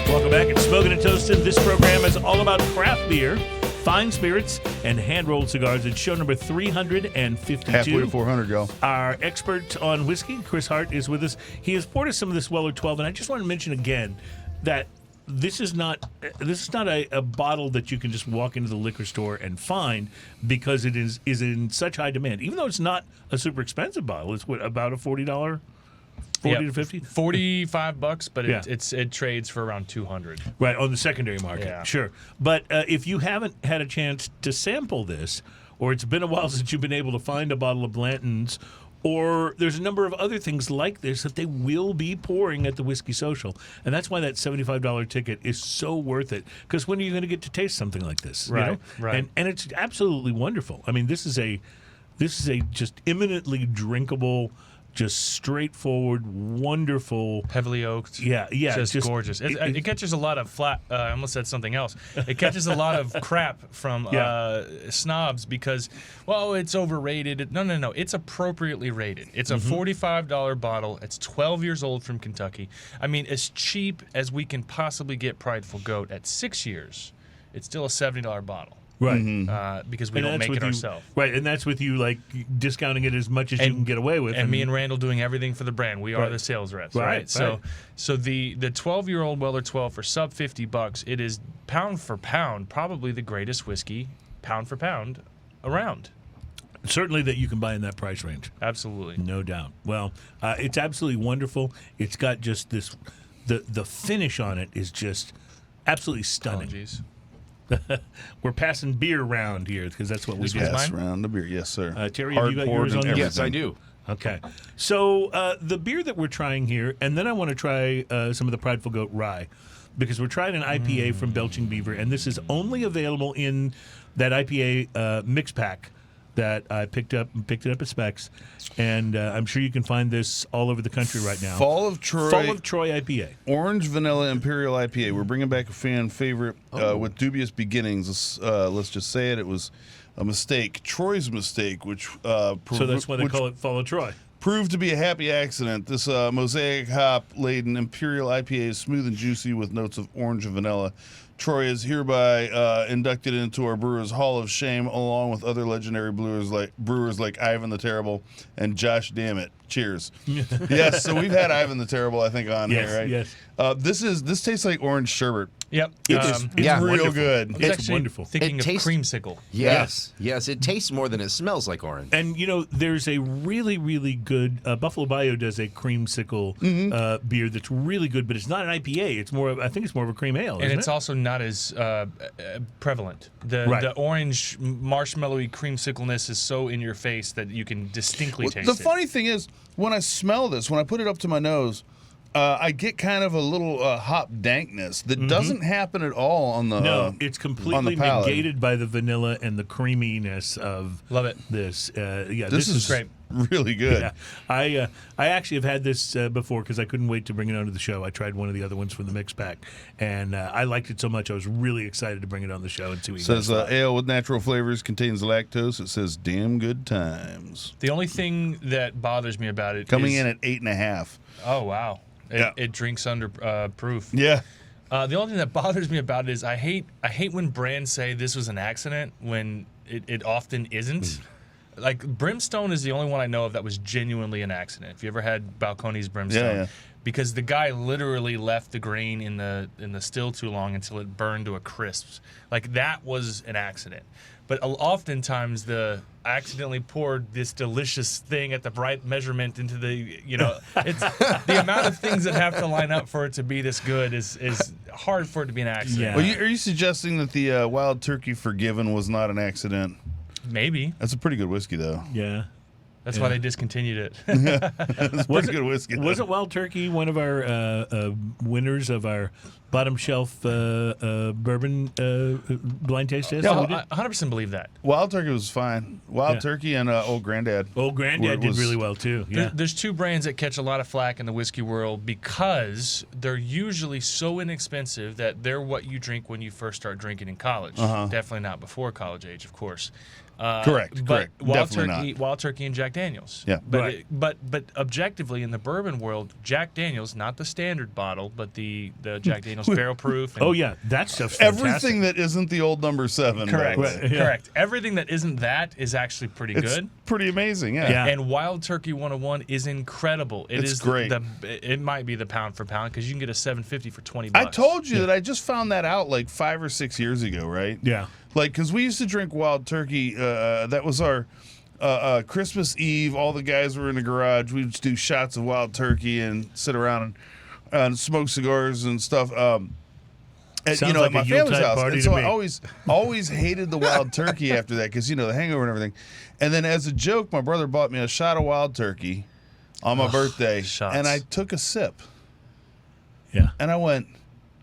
Welcome back at Smoking and Toasting. This program is all about craft beer, fine spirits, and hand-rolled cigars. It's show number 352. Halfway to 400, y'all. Our expert on whiskey, Kris Hart, is with us. He has poured us some of this Weller 12, and I just want to mention again that this is not a bottle that you can just walk into the liquor store and find because it is in such high demand. Even though it's not a super expensive bottle, it's about a $40, 40 to 50. $45, but Yeah. it trades for around 200. Right, on the secondary market, Yeah. sure. But if you haven't had a chance to sample this, or it's been a while since you've been able to find a bottle of Blanton's, or there's a number of other things like this that they will be pouring at the Whiskey Social. And that's why that $75 ticket is so worth it. Because when are you going to get to taste something like this? Right, You know? right. And it's absolutely wonderful. I mean, this is a just imminently drinkable, just straightforward, wonderful. Heavily oaked. Yeah, Just gorgeous. It catches a lot of flat. I almost said something else. It catches a lot of crap from snobs because, well, it's overrated. No. It's appropriately rated. It's a $45 bottle. It's 12 years old from Kentucky. I mean, as cheap as we can possibly get Prideful Goat at 6 years, it's still a $70 bottle. Right. Because we don't make it ourselves. Right, and that's with you like discounting it as much as you can get away with. And me and Randall doing everything for the brand. We are Right. the sales reps, Right, right? right. So the 12-year-old Weller 12 for sub $50, it is pound for pound probably the greatest whiskey, pound for pound, around. certainly that you can buy in that price range. Absolutely. No doubt. Well, it's absolutely wonderful. It's got just this, the finish on it is just absolutely stunning. Apologies. We're passing beer around here because that's what we do. Pass around the beer, yes, sir. Terry, have you got Hard-poured yours on and there? Yes, I do. Okay. So the beer that we're trying here, and then I want to try some of the Prideful Goat Rye, because we're trying an IPA from Belching Beaver, and this is only available in that IPA mix pack that I picked it up at Specs, and I'm sure you can find this all over the country right now. Fall of Troy IPA. Orange Vanilla Imperial IPA. We're bringing back a fan favorite with dubious beginnings. Let's just say it. It was a mistake, Troy's mistake, which So that's why they call it Fall of Troy. proved to be a happy accident. This mosaic hop laden Imperial IPA is smooth and juicy with notes of orange and vanilla. Troy is hereby inducted into our Brewers Hall of Shame, along with other legendary brewers like Ivan the Terrible and Josh Dammit. Cheers. Yes, so we've had Ivan the Terrible, I think, on Yes, here, right? yes. This tastes like orange sherbet. Yep. It's Yeah. real wonderful. good. I was It's actually wonderful. thinking It of tastes- creamsicle. Yes. Yes. It tastes more than it smells like orange. And there's a really, really good Buffalo Bayou does a creamsicle beer that's really good, but it's not an IPA. It's more. I think it's more of a cream ale. And isn't it's it? also not as prevalent. Right. The orange marshmallowy creamsicleness is so in your face that you can distinctly Well, taste the it. funny thing is, when I smell this, when I put it up to my nose, I get kind of a little hop dankness that doesn't happen at all on the No, it's on completely the palate. negated by the vanilla and the creaminess of Love it. this. Yeah, This is great. really good. Yeah, I actually have had this before because I couldn't wait to bring it onto the show. I tried one of the other ones from the mix pack, and I liked it so much I was really excited to bring it on the show and see what you Says guys thought. ale with natural flavors, contains lactose. It says damn good times. The only thing that bothers me about it Coming is, in at 8.5. Oh wow. Yeah. It drinks under proof. Yeah. The only thing that bothers me about it is I hate when brands say this was an accident when it often isn't. Like Brimstone is the only one I know of that was genuinely an accident. If you ever had Balcones Brimstone, Yeah. because the guy literally left the grain in the still too long until it burned to a crisp. Like that was an accident. But oftentimes the accidentally poured this delicious thing at the right measurement into the it's the amount of things that have to line up for it to be this good is hard for it to be an accident. Yeah. Well, are you suggesting that the Wild Turkey Forgiven was not an accident? Maybe. That's a pretty good whiskey, though. Yeah. That's why they discontinued it. It's a pretty good whiskey. though. Wasn't Wild Turkey one of our winners of our bottom shelf bourbon blind taste test? No, We did? I 100% believe that. Wild Turkey was fine. Wild Yeah. Turkey and Old Granddad. Old Granddad did was- really well too. Yeah. There's two brands that catch a lot of flack in the whiskey world because they're usually so inexpensive that they're what you drink when you first start drinking in college. Definitely not before college age, of course. Correct, But correct. Wild Definitely Turkey, Wild Turkey, and Jack Daniels. Yeah. But Right. but objectively in the bourbon world, Jack Daniels, not the standard bottle, but the Jack Daniels barrel proof. And Oh yeah, that stuff's Everything fantastic. that isn't the old number 7. by the Correct. way. Right, yeah. Correct. Everything that isn't that is actually pretty It's good. pretty amazing, yeah. Yeah. And Wild Turkey 101 is incredible. It's is great. It might be the pound for pound because you can get a 750 for $20. I told you that I just found that out like 5 or 6 years ago, right? Yeah. Like, because we used to drink Wild Turkey. That was our Christmas Eve. All the guys were in the garage. We'd just do shots of Wild Turkey and sit around and smoke cigars and stuff. At, Sounds at like my a family's Yuletide house. party And to so me. I always hated the Wild Turkey after that because, the hangover and everything. And then as a joke, my brother bought me a shot of Wild Turkey on my birthday. shots. And I took a sip. Yeah. And I went,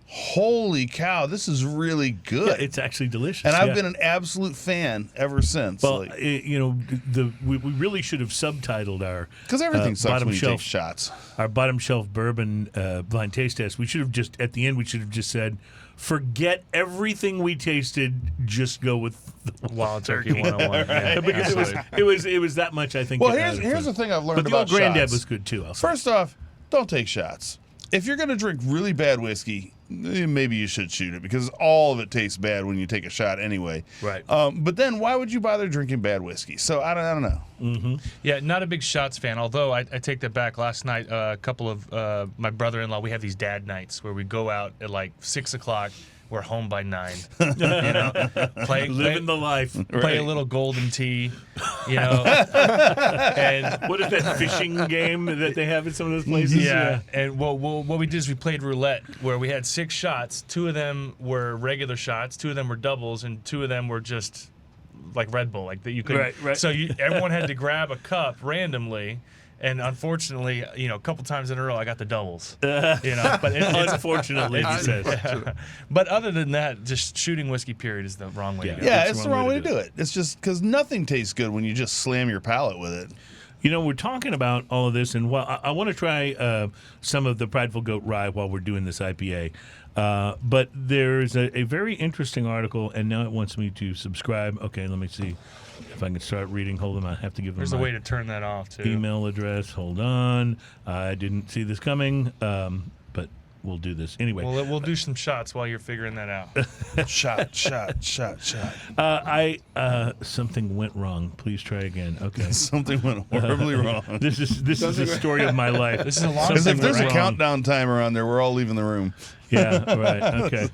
holy cow, this is really good. Yeah, it's actually delicious. And I've yeah. been an absolute fan ever since. Well, we really should have subtitled our Because everything sucks bottom when you take shelf shots. our bottom shelf bourbon blind taste test. We should have just at the end we should have just said, forget everything we tasted, just go with the Wild Turkey 101. Yeah, because absolutely. it was that much. I think. Well, that here's the thing I've learned But the about old granddad shots. was good too. I'll say. First off, don't take shots. If you're going to drink really bad whiskey, maybe you should shoot it because all of it tastes bad when you take a shot anyway. Right. But then why would you bother drinking bad whiskey? So I don't know. Yeah, not a big shots fan. Although I take that back. Last night, a couple of my brother-in-law, we have these dad nights where we go out at like 6 o'clock. We're home by 9. Living the life. Play a little golden tea, and What is that fishing game that they have in some of those places? yeah. And what we did is we played roulette, where we had 6 shots. 2 of them were regular shots, 2 of them were doubles, and 2 of them were just like Red Bull, like that you could. Right. So everyone had to grab a cup randomly. And unfortunately, a couple times in a row, I got the doubles. But it's Unfortunately, he says. But other than that, just shooting whiskey, period, is the wrong way to go. Yeah, it's the wrong way to do it. It's just because nothing tastes good when you just slam your palate with it. We're talking about all of this, and I want to try some of the Prideful Goat Rye while we're doing this IPA. But there's a very interesting article, and now it wants me to subscribe. Okay, let me see if I can start reading. Hold on, I have to give them There's a my way to turn that off, too. email address. Hold on. I didn't see this coming, but we'll do this anyway. Well, we'll do some shots while you're figuring that out. shot. Something went wrong. Please try again. Okay. Something went horribly wrong. This is the story of my life. This is a long Because if Something there's a went wrong. countdown timer on there, we're all leaving the room. Yeah. Right. Okay.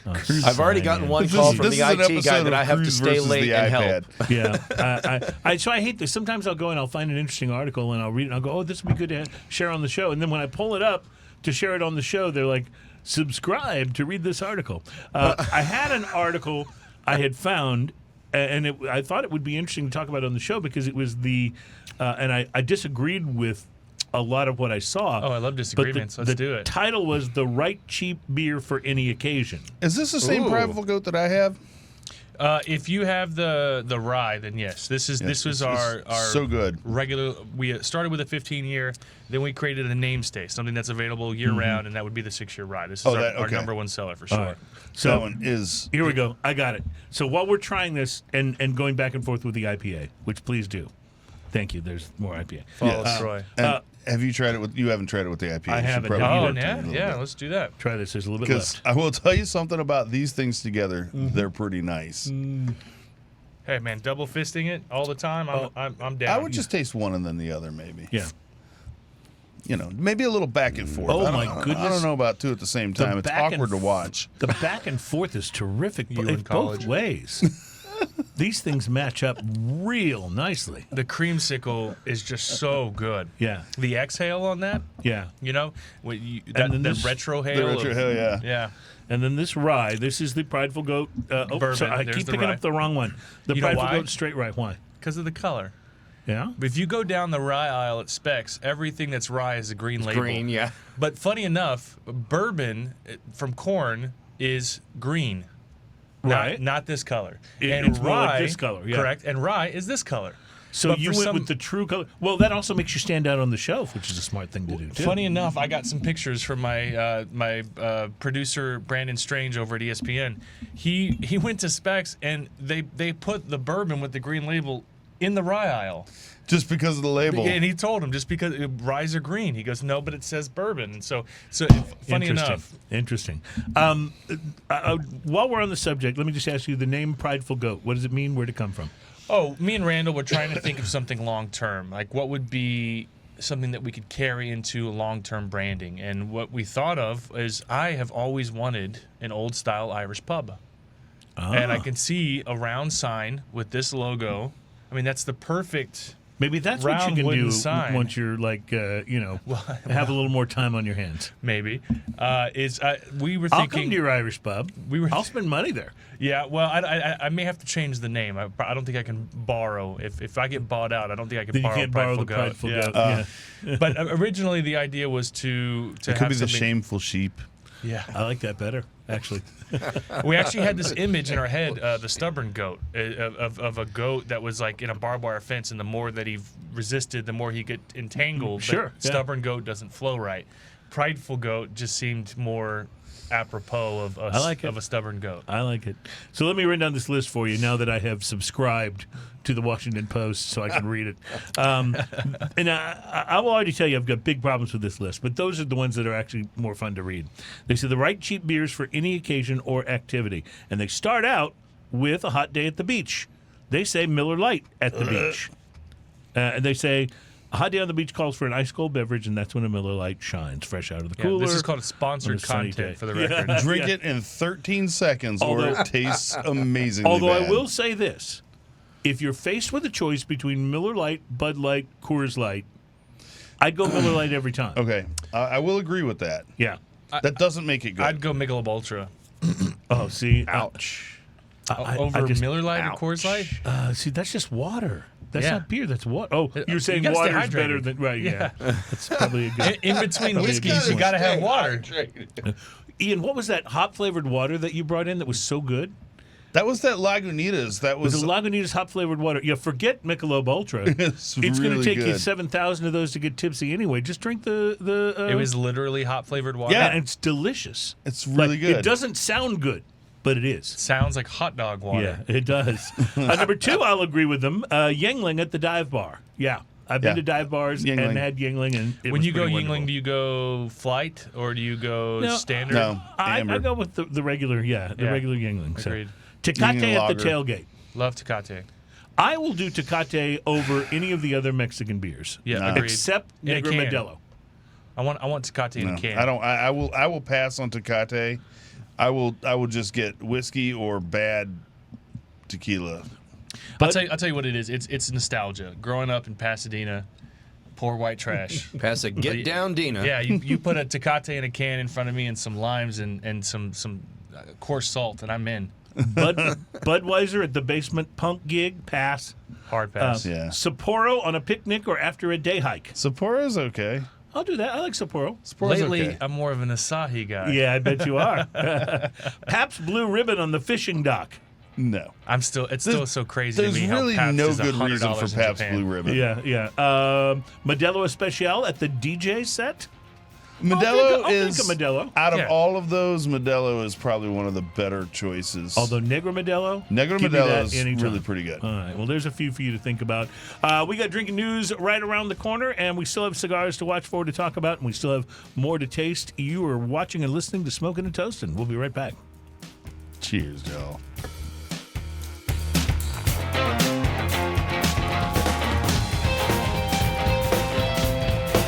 I've already gotten one call from the IT guy that I have to stay late and help. Yeah. So I hate this. Sometimes I'll go and I'll find an interesting article and I'll read it and I'll go, oh, this would be good to share on the show. And then when I pull it up to share it on the show, they're like, subscribe to read this article. I had an article I had found, and I thought it would be interesting to talk about on the show because it was and I disagreed with a lot of what I saw. Oh, I love disagreements. Let's do it. The title was "The Right Cheap Beer for Any Occasion." Is this the same Prideful Goat that I have? If you have the rye, then yes. This was our so good regular. We started with a 15-year, then we created a namestay, something that's available year round, and that would be the 6-year rye. This is our number one seller for sure. All right. So that one is. Here we go. I got it. So while we're trying this and going back and forth with the IPA, which please do. Thank you. There's more IPA. Follow Troy. Have you tried it with? You haven't tried it with the IPA. I haven't. Oh, yeah. Let's do that. Try this. There's a little bit Because left. I will tell you something about these things together. They're pretty nice. Hey, man, double fisting it all the time. I'm down. I would just taste one and then the other, maybe. Yeah. You know, maybe a little back and forth. Oh, I my don't- goodness. I don't know about two at the same time. It's back and awkward to watch. The back and forth is terrific. You in Both college. ways. These things match up real nicely. The creamsicle is just so good. Yeah. The exhale on that, Yeah. you know, then that this- retro The hail. retro hail, yeah. Yeah. And then this rye, this is the Prideful Goat. Bourbon. Sorry, I There's keep the picking rye. up the wrong one. The You know Prideful why? Goat straight rye. Why? Because of the color. Yeah. But if you go down the rye aisle at Specs, everything that's rye is a green label. Green, yeah. But funny enough, bourbon from corn is green. Right. Not this color. It's more like this color, yeah. Correct. And rye is this color. So But you for went some- with the true color. Well, that also makes you stand out on the shelf, which is a smart thing to do, too. Funny enough, I got some pictures from my producer Brandon Strange over at ESPN. He went to Specs and they put the bourbon with the green label in the rye aisle. Just because of the label. And he told him just because ryes are green. He goes, no, but it says bourbon. And so funny enough. Interesting. While we're on the subject, let me just ask you the name Prideful Goat. What does it mean? Where'd it come from? Oh, me and Randall were trying to think of something long term. Like what would be something that we could carry into long term branding. And what we thought of is I have always wanted an old style Irish pub. And I can see a round sign with this logo. I mean, that's the perfect. Maybe that's what round you can wooden do sign. once you're like, have a little more time on your hands. Maybe we were I'll thinking. come to your Irish pub. I'll spend money there. Yeah, well, I may have to change the name. I don't think I can borrow. If I get bought out, I don't think I can Then you borrow can't borrow the Prideful Prideful Goat. Goat. But originally the idea was to It have could be the something- shameful sheep. Yeah, I like that better, actually. we actually had this image in our head, the stubborn goat, of a goat that was like in a barbed wire fence, and the more that he resisted, the more he get entangled. Sure, But yeah. stubborn goat doesn't flow right. Prideful goat just seemed more apropos of I like it. of a stubborn goat. I like it. So let me run down this list for you now that I have subscribed to the Washington Post so I can read it. And I will already tell you I've got big problems with this list, but those are the ones that are actually more fun to read. They say the right cheap beers for any occasion or activity. And they start out with a hot day at the beach. They say Miller Lite at the beach. And they say a hot day on the beach calls for an ice cold beverage, and that's when a Miller Lite shines fresh out of the Yeah, cooler. this is called sponsored on a sunny content day. for the Yeah. record. Drink it in 13 seconds or Although- it tastes amazingly Although bad. I will say this. If you're faced with a choice between Miller Lite, Bud Light, Coors Light, I'd go Miller Lite every time. Okay, I will agree with that. Yeah. That doesn't make it good. I'd go Michelob Ultra Oh, see. Ouch. over I just- Miller Lite or Coors Light. See, that's just water. That's Yeah. not beer. That's water. Oh, you're saying gotta stay water's better hydrated. than right? Yeah, that's probably a good. In between Probably a whiskeys, good you point. got to have water. Ian, what was that hop flavored water that you brought in that was so good? That was that Lagunitas. That Was was. it Lagunitas hop flavored water? Yeah, forget Michelob Ultra. It's going to really take you good. 7,000 of those to get tipsy anyway. Just drink the. It was literally hot flavored water. and it's delicious. It's really Like, good. It doesn't sound good, but it is. Sounds like hot dog water. Yeah, it does. Number two, I'll agree with them. Yangling at the dive bar. Yeah. I've been Yeah. to dive bars Yuengling. and had Yingling, and it When was you go pretty Yingling, wonderful. do you go flight or do you go No, standard? No, I amber. go with the regular, the Yeah. regular Yingling. So. Agreed. Tecate Yingling at the lager. tailgate. Love Tecate. I will do Tecate over any of the other Mexican beers. Yeah, No. agreed. Except In a Negro can. Modelo. I want Tecate in No, a can. I don't. I will pass on Tecate. I will just get whiskey or bad tequila. I'll tell you what it is. It's nostalgia. Growing up in Pasadena, poor white trash. Pass a get down, Dina. Yeah, you put a Tecate in a can in front of me and some limes and some coarse salt, and I'm in. Budweiser at the Basement Punk gig, pass. Hard pass. Yeah. Sapporo on a picnic or after a day hike. Sapporo's okay. I'll do that. I like Sapporo. Sapporo's Lately, okay. I'm more of an Asahi guy. Yeah, I bet you are. Pabst Blue Ribbon on the fishing dock. No. It's still so crazy to There's me really how Pabst no is good $100 reason for in Pabst Japan. Blue Ribbon. Yeah. Modelo Especial at the DJ set. Modelo I'll is take a Modelo. out of Yeah. all of those. Modelo is probably one of the better choices. Although Negro Modelo, Negro give me Modelo that is anytime. really pretty good. All right. Well, there's a few for you to think about. We got drinking news right around the corner, and we still have cigars to watch for to talk about, and we still have more to taste. You are watching and listening to Smoking and Toasting. We'll be right back. Cheers, y'all.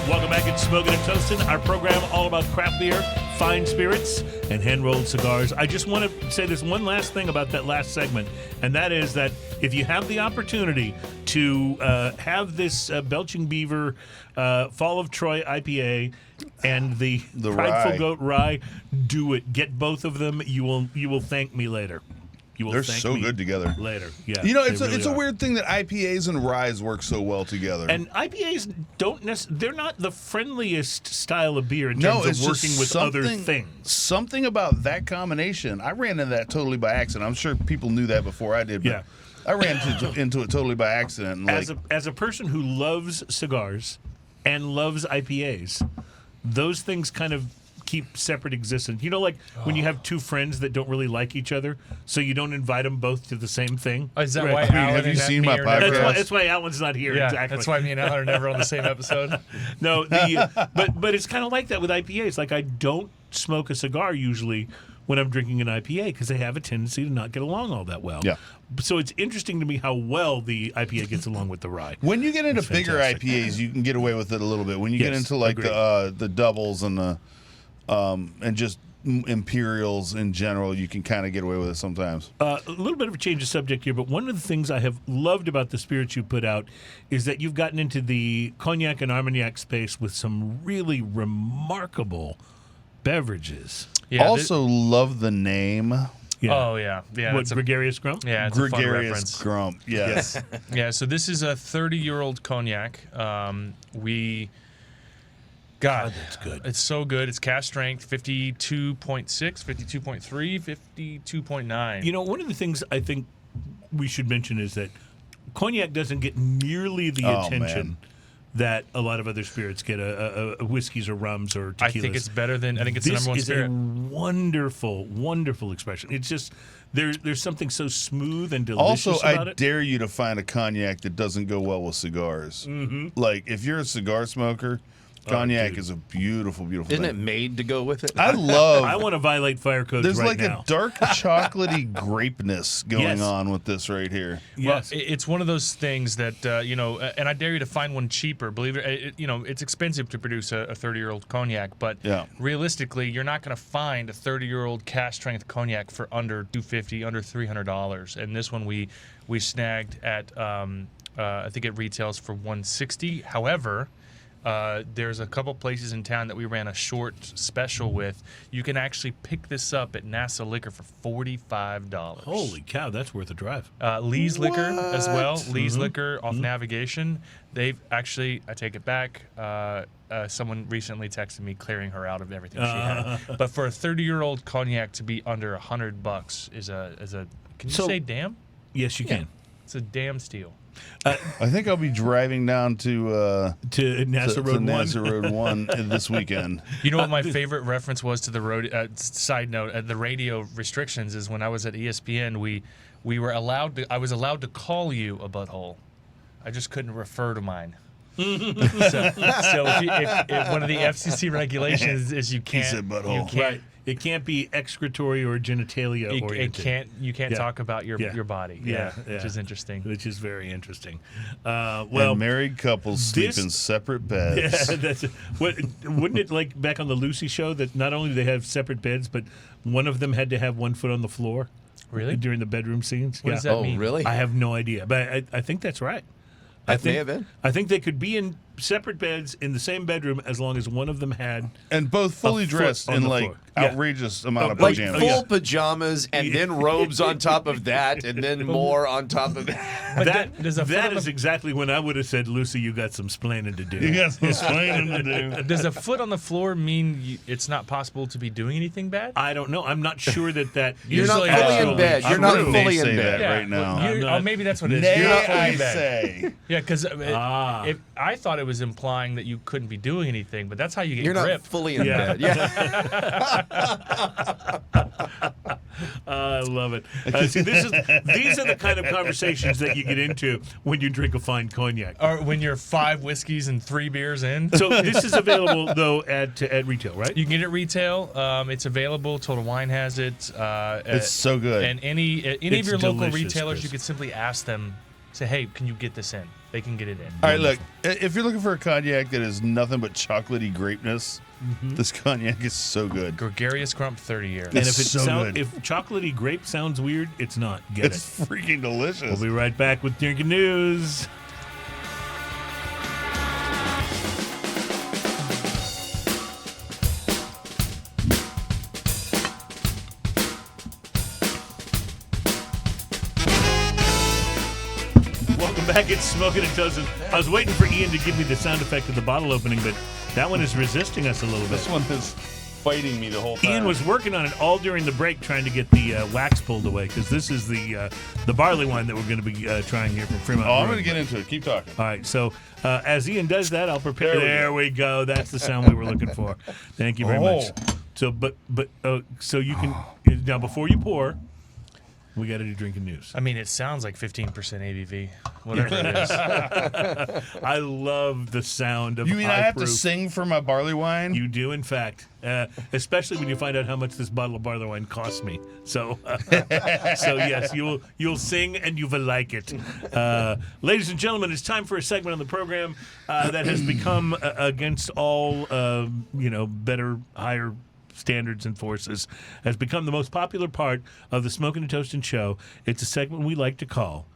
Welcome back at Smoking and Toasting, our program all about craft beer, fine spirits, and hand-rolled cigars. I just want to say this one last thing about that last segment, and that is that if you have the opportunity to have this Belching Beaver Fall of Troy IPA and the Prideful rye. Goat Rye, do it. Get both of them. You will thank me later. You will They're thank so me good together. later. Yeah, You know, they it's really a are. weird thing that IPAs and ryes work so well together. And IPAs they're not the friendliest style of beer in no, terms it's of working just with other something- things. Something about that combination. I ran into that totally by accident. I'm sure people knew that before I did, but Yeah. I ran into it totally by accident. And As a person who loves cigars and loves IPAs, those things kind of keep separate existence. You know, like when you have two friends that don't really like each other, so you don't invite them both to the same thing. Is that Right. why I mean, Alan have you and seen me my are podcast? never- That's why Alan's not here. Yeah, exactly. that's why me and Alan are never on the same episode. No, but it's kind of like that with IPAs. Like I don't smoke a cigar usually when I'm drinking an IPA because they have a tendency to not get along all that well. Yeah. So it's interesting to me how well the IPA gets along with the rye. when you get into It's bigger fantastic. IPAs, you can get away with it a little bit. When you get Yes, into like agreed. the doubles and the and just Imperials in general, you can kind of get away with it sometimes. A little bit of a change of subject here, but one of the things I have loved about the spirits you put out is that you've gotten into the cognac and armagnac space with some really remarkable beverages. Yeah, also, love the name Oh yeah. What, That's a, Gregarious Grump? yeah, it's a fun Gregarious reference. Grump. Yes. Yeah, so this is a 30-year-old cognac. God, that's good. It's so good. It's cask strength, 52.6, 52.3, 52.9. You know, one of the things I think we should mention is that cognac doesn't get nearly the Oh, attention man. that a lot of other spirits get, whiskeys or rums or tequilas. I think it's better than. I think it's the This number one is spirit. a wonderful, wonderful expression. It's just there's something so smooth and delicious Also, about I it. dare you to find a cognac that doesn't go well with cigars. Mm-hmm. Like, if you're a cigar smoker, cognac dude. is a beautiful, beautiful Isn't it thing. made to go with it? I love. I want to violate fire codes There's right like now. a dark chocolatey grapeness going Yes. on with this right here. Yes. Well, it's one of those things that and I dare you to find one cheaper. Believe it, it's expensive to produce a 30-year-old cognac, but Yeah. realistically, you're not going to find a 30-year-old cask strength cognac for under $250, under $300. And this one we snagged at I think it retails for $160. However, there's a couple places in town that we ran a short special with. You can actually pick this up at NASA Liquor for $45. Holy cow, that's worth a drive. Lee's Liquor as well. What? Lee's Liquor off Navigation. They've actually, I take it back. Someone recently texted me clearing her out of everything she had. But for a 30-year-old cognac to be under $100 is a. Can you So- say damn? Yes, you can. It's a damn steal. I think I'll be driving down to To NASA to Road 1. NASA Road 1 this weekend. You know what my favorite reference was to the road? Side note: the radio restrictions is when I was at ESPN. We were allowed to. I was allowed to call you a butthole. I just couldn't refer to mine. So if one of the FCC regulations is you can't, said butthole. you can't, Right. It can't be excretory or genitalia oriented. you can't Yeah. talk about your body. Yeah, Which yeah. is interesting. Which is very interesting. Well, Well, married couples sleep this- in separate beds. yeah, wouldn't it like back on the Lucy show that not only do they have separate beds, but one of them had to have one foot on the floor? Really? During the bedroom scenes? What does that Oh, mean? really? I have no idea, but I think that's right. That may have been. I think they could be in separate beds in the same bedroom as long as one of them had. And both fully A foot dressed on in the like floor. Yeah. outrageous amount of Like pajamas. full pajamas and then robes on top of that and then more on top of that. But That does a foot on is the- exactly when I would have said, Lucy, you got some splaining to do. You got some explaining to do. Does a foot on the floor mean it's not possible to be doing anything bad? I don't know. I'm not sure that You're not Usually fully actually- in bed. You're I'm not gonna fully in naysay bed. that right now. Well, I'm not- maybe that's what it is. Nay, You're not fully I in bed. say. Yeah, because Ah. I thought it was implying that you couldn't be doing anything, but that's how you get You're not gripped. fully in Yeah. bed. Yeah. I love it. See, these are the kind of conversations that you get into when you drink a fine cognac. Or when you're 5 whiskeys and 3 beers in. So this is available though at retail, right? You can get it retail. It's available. Total Wine has it. It's so good. And any of It's your local delicious, retailers, Chris. you could simply ask them, say, hey, can you get this in? They can get it in. All right, look. If you're looking for a cognac that is nothing but chocolatey grapeness, this cognac is so good. Gregarious Crump 30 year. And if It's so good. if chocolatey grape sounds weird, it's not. Get It's it. freaking delicious. We'll be right back with Drinking News. Welcome back. It's Smoking and Toasting. I was waiting for Ian to give me the sound effect of the bottle opening, but that one is resisting us a little bit. This one is fighting me the whole time. Ian was working on it all during the break, trying to get the wax pulled away because this is the barley wine that we're going to be trying here from Fremont. Oh, I'm Brewing. going to get into it. Keep talking. All right, so as Ian does that, I'll prepare. There we There we go. That's the sound we were looking for. Thank you very much. So, so you can now before you pour, we got to do Drinking News. I mean, it sounds like 15% ABV, whatever it is. I love the sound of. You mean I high have proof. to sing for my barley wine? You do, in fact, especially when you find out how much this bottle of barley wine cost me. So, so yes, you'll sing and you will like it. Ladies and gentlemen, it's time for a segment on the program that has become against all better, higher standards and forces, has become the most popular part of the Smoking and Toasting show. It's a segment we like to call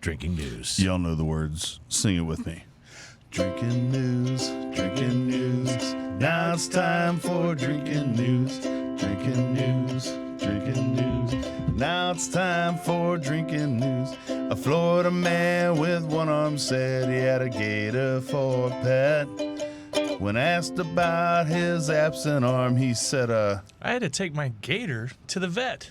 Drinking News. Y'all know the words. Sing it with me. Drinking news, drinking news. Now it's time for drinking news. Drinking news, drinking news. Now it's time for drinking news. A Florida man with one arm said he had a gator for a pet. When asked about his absent arm, he said, I had to take my gator to the vet.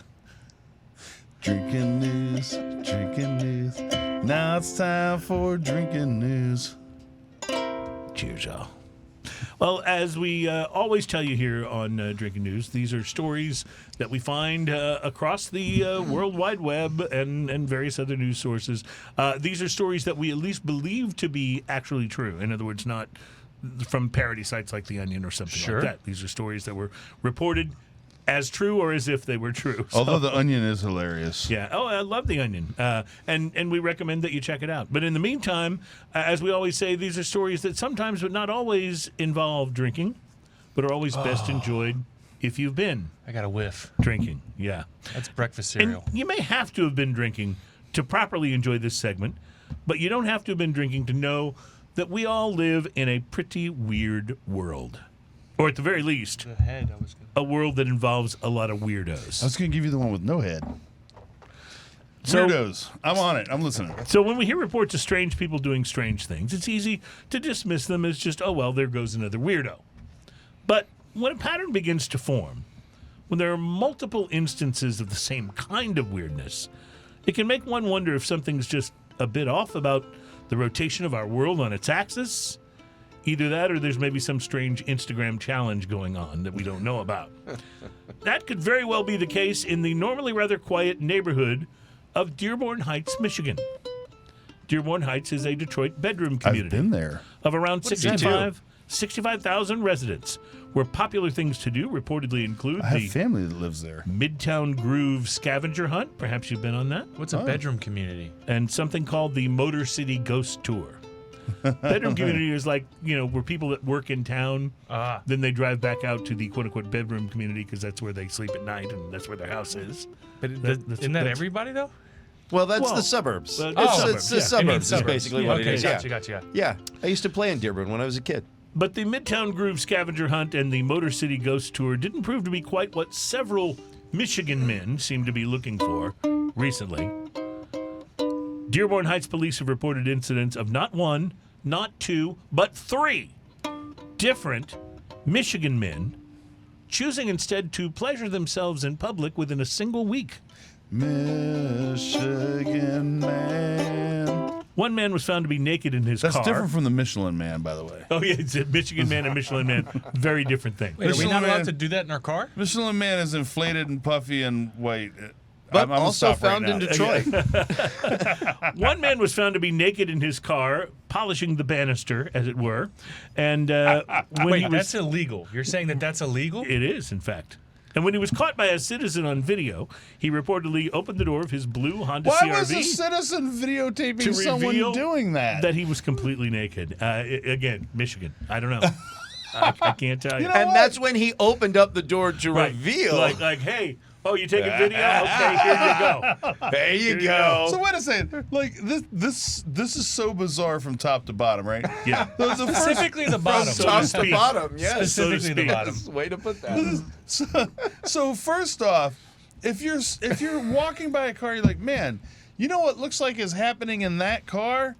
drinking news, drinking news. Now it's time for drinking news. Cheers, y'all. Well, as we always tell you here on Drinking News, these are stories that we find across the World Wide Web and various other news sources. These are stories that we at least believe to be actually true. In other words, not from parody sites like The Onion or something Sure. like that. These are stories that were reported as true or as if they were true. So- Although The Onion is hilarious. yeah. Oh, I love The Onion. And we recommend that you check it out. But in the meantime, as we always say, these are stories that sometimes, but not always, involve drinking, but are always best enjoyed if you've been I got a whiff. drinking. Yeah. That's breakfast And cereal. you may have to have been drinking to properly enjoy this segment, but you don't have to have been drinking to know that we all live in a pretty weird world. Or at the very least, The head, I was gonna... a world that involves a lot of weirdos. I was going to give you the one with no head. So- Weirdos. I'm on it. I'm listening. So when we hear reports of strange people doing strange things, it's easy to dismiss them as just, oh, well, there goes another weirdo. But when a pattern begins to form, when there are multiple instances of the same kind of weirdness, it can make one wonder if something's just a bit off about the rotation of our world on its axis. Either that or there's maybe some strange Instagram challenge going on that we don't know about. That could very well be the case in the normally rather quiet neighborhood of Dearborn Heights, Michigan. Dearborn Heights is a Detroit bedroom community. I've been there. Of around does that do? 65,000 residents, where popular things to do reportedly include I have the family that lives there. Midtown Groove scavenger hunt. Perhaps you've been on that. What's a bedroom community? And something called the Motor City Ghost Tour. Bedroom community is like, where people that work in town, then they drive back out to the quote-unquote bedroom community because that's where they sleep at night and that's where their house is. But isn't that everybody, though? Well, that's the suburbs. Well, It's the yeah. suburbs is basically what it is. Gotcha. Yeah. I used to play in Dearborn when I was a kid. But the Midtown Groove scavenger hunt and the Motor City Ghost Tour didn't prove to be quite what several Michigan men seem to be looking for recently. Dearborn Heights police have reported incidents of not one, not two, but three different Michigan men choosing instead to pleasure themselves in public within a single week. Michigan man. One man was found to be naked in his That's car. different from the Michelin Man, by the way. Oh, yeah, it's a Michigan man and Michelin man. Very different thing. Wait, are we Michelin not allowed Man- to do that in our car? Michelin Man is inflated and puffy and white. But I'm gonna also stop right found in now. Detroit. One man was found to be naked in his car, polishing the banister, as it were. And when Wait, he was, that's illegal. You're saying that that's illegal? it is, in fact. And when he was caught by a citizen on video, he reportedly opened the door of his blue Honda Why CRV was a citizen videotaping to someone reveal doing that? he was completely naked. Again, Michigan. I don't know. I can't tell you. You know And what? that's when he opened up the door to Right. reveal. Like, hey, you taking video? Okay, here you go. There you you go. So wait a second. Like this is so bizarre from top to bottom, right? Yeah. The first- Specifically the bottom. So Top to to speak. bottom, yes. Specifically the speak. bottom. Way to put that. So first off, if you're walking by a car, you're like, man, you know what looks like is happening in that car?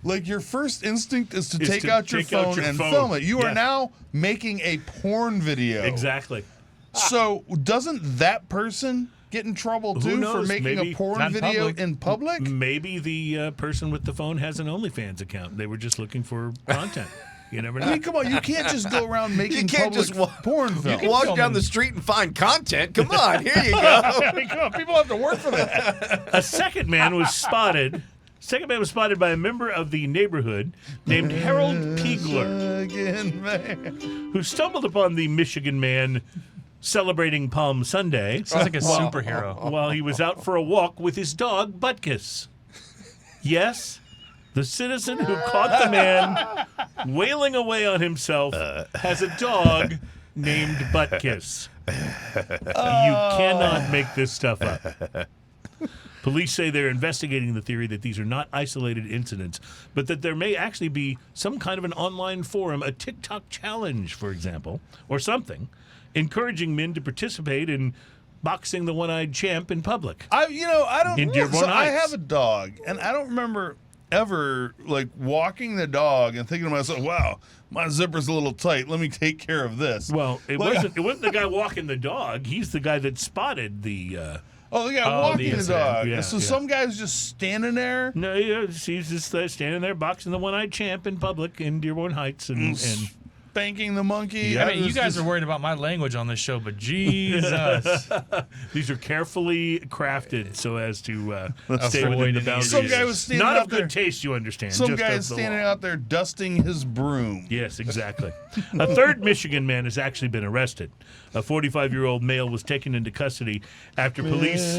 Like your first instinct is to take out your phone and film it. You Yeah. are now making a porn video. Exactly. So doesn't that person get in trouble Who too for knows? making Maybe a porn not in video public. in public? Maybe the person with the phone has an OnlyFans account. They were just looking for content. You never know. I mean, come on, you can't just go around making can't public just walk- porn You films. can walk film down in- the street and find content. Come on, here you go. I mean, come on, people have to work for that. A second man was spotted by a member of the neighborhood named Harold Piegler, Again, man. who stumbled upon the Michigan man celebrating Palm Sunday Sounds like a superhero. while he was out for a walk with his dog, Butkus. Yes, the citizen who caught the man wailing away on himself has a dog named Butkus. You cannot make this stuff up. Police say they're investigating the theory that these are not isolated incidents, but that there may actually be some kind of an online forum, a TikTok challenge, for example, or something, encouraging men to participate in boxing the one-eyed champ in public. I don't. In Dearborn so I Heights. have a dog, and I don't remember ever like walking the dog and thinking to myself, "Wow, my zipper's a little tight. Let me take care of this." Well, it Like- wasn't the guy walking the dog. He's the guy that spotted the. Oh, the guy Oh, walking the the incident. dog. Yeah, So yeah. some guy's just standing there. No, he's just standing there boxing the one-eyed champ in public in Dearborn Heights, and Spanking the monkey. Yeah. I mean, you guys are worried about my language on this show, but Jesus. these are carefully crafted so as to stay Avoid within the any boundaries. Some guy was standing Not out of there. good taste, you understand. Some just guy of is the standing law. out there dusting his broom. Yes, exactly. A third Michigan man has actually been arrested. A 45-year-old male was taken into custody after police.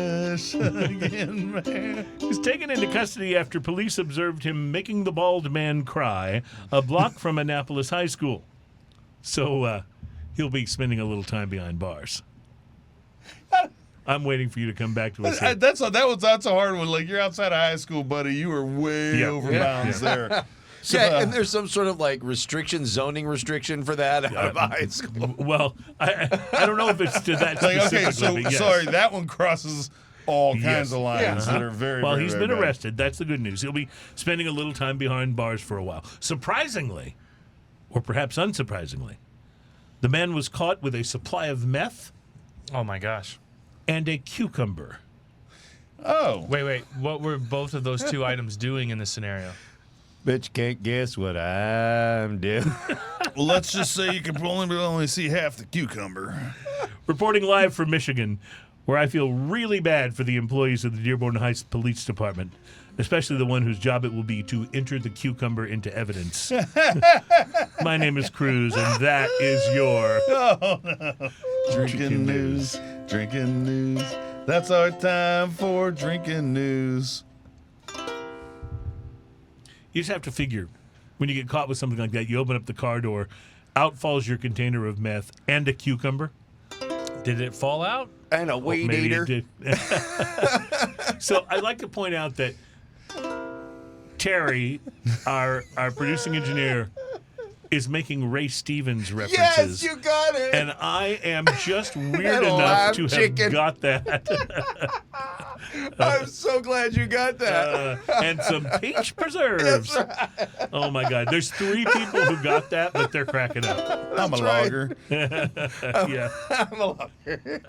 Again, man. He's taken into custody after police observed him making the bald man cry a block from Annapolis High School. So he'll be spending a little time behind bars. I'm waiting for you to come back to us. here. That's a hard one. Like you're outside of high school, buddy. You were way Yeah. over Yeah. bounds there. Yeah, and there's some sort of like zoning restriction for that out of high school. Well, I don't know if it's to that Like, okay, specifically, so but yes. sorry, that one crosses all kinds Yes. of lines Yeah. that are very, Well, very, he's very been bad. arrested. That's the good news. He'll be spending a little time behind bars for a while. Surprisingly, or perhaps unsurprisingly, the man was caught with a supply of meth Oh my gosh. and a cucumber. Oh, Wait. What were both of those two items doing in this scenario? Bet you can't guess what I'm doing. well, let's just say you can only see half the cucumber. Reporting live from Michigan, where I feel really bad for the employees of the Dearborn Heights Police Department, especially the one whose job it will be to enter the cucumber into evidence. My name is Cruz, and that is your Drinking news. Drinking news. That's our time for drinking news. You just have to figure, when you get caught with something like that, you open up the car door, out falls your container of meth and a cucumber. Did it fall out? And a weed Maybe eater. it did. So I'd like to point out that Terry, our producing engineer, is making Ray Stevens references. Yes, you got it. And I am just weird And enough live to have chicken. got that. I'm so glad you got that. And some peach preserves. That's right. Oh my God. There's 3 people who got that, but they're cracking up. I'm a right. logger. Yeah. I'm a logger.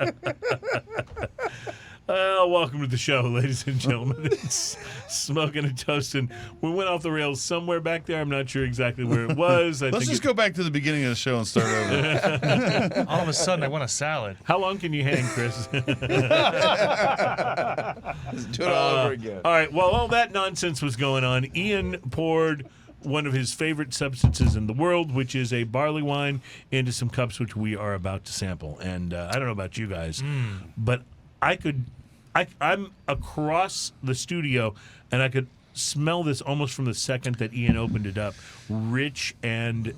Welcome to the show, ladies and gentlemen. It's Smoking and Toasting. We went off the rails somewhere back there. I'm not sure exactly where it was. Let's just go back to the beginning of the show and start over. All of a sudden, I want a salad. How long can you hang, Chris? Let's do it all over again. All right. While all that nonsense was going on, Ian poured one of his favorite substances in the world, which is a barley wine, into some cups, which we are about to sample. And I don't know about you guys, but I'm across the studio, and I could smell this almost from the second that Ian opened it up. Rich and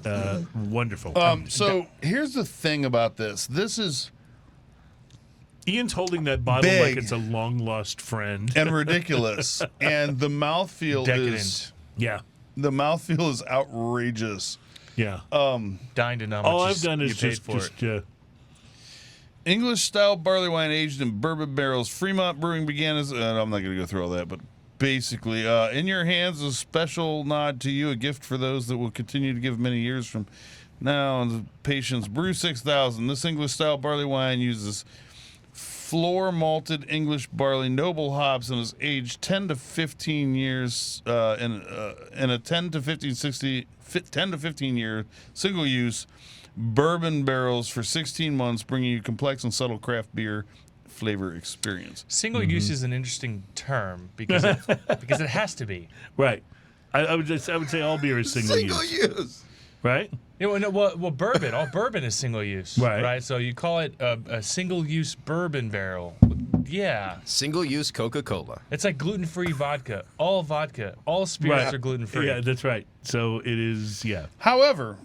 wonderful. So here's the thing about this. This is Ian's holding that bottle big. like it's a long-lost friend. and ridiculous, and the mouthfeel Decadent. is outrageous. Yeah. Dying to know how All much I've done you is paid just for it. English-style barley wine aged in bourbon barrels. Fremont Brewing began as... I'm not going to go through all that, but basically, in your hands, a special nod to you, a gift for those that will continue to give many years from now. And patience. Brew 6000. This English-style barley wine uses floor-malted English barley, noble hops, and is aged 10 to 15 years in a 10 to 15 year single-use bourbon barrels for 16 months, bringing you complex and subtle craft beer flavor experience. Single use is an interesting term because it has to be. Right. I would say all beer is single use. Right? Yeah, well, bourbon. All bourbon is single use. Right. So you call it a single use bourbon barrel. Yeah. Single-use Coca-Cola. It's like gluten-free vodka. All spirits are gluten-free. Yeah, that's right. So it is, yeah. However,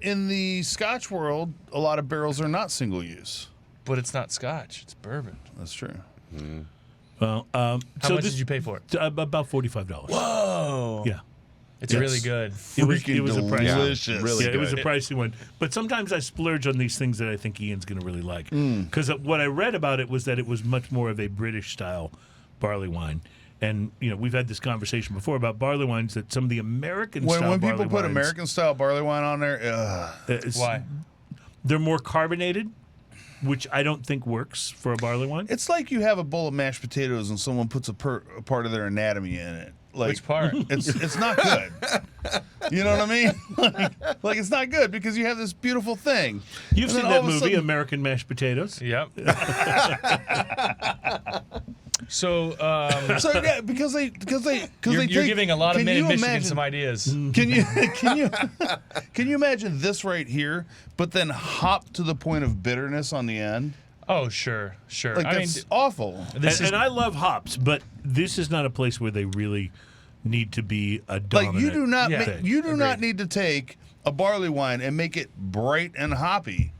in the Scotch world, a lot of barrels are not single use. But it's not Scotch. It's bourbon. That's true. Well, How much did you pay for it? About $45. Whoa. Yeah. It's really good. It was Freaking a pricey delicious. Really it was a good. pricey one. But sometimes I splurge on these things that I think Ian's going to really like. Because what I read about it was that it was much more of a British-style barley wine. And, we've had this conversation before about barley wines, that some of the American-style barley When wines... people put American-style barley wine on there, Why? They're more carbonated, which I don't think works for a barley wine. it's like you have a bowl of mashed potatoes and someone puts a part of their anatomy in it. Like, Which part? It's not good. You know what I mean? Like it's not good because you have this beautiful thing. You've And seen then that all of a movie, sudden- American Mashed Potatoes. Yep. So So yeah, because they you're take, giving a lot of can men you in Michigan imagine- some ideas. Can you imagine this right here, but then hop to the point of bitterness on the end? Oh, sure. Like that's awful. this is And I love hops, but this is not a place where they really need to be a dominant. Like you do not Yeah. you do not Agreed. need to take a barley wine and make it bright and hoppy.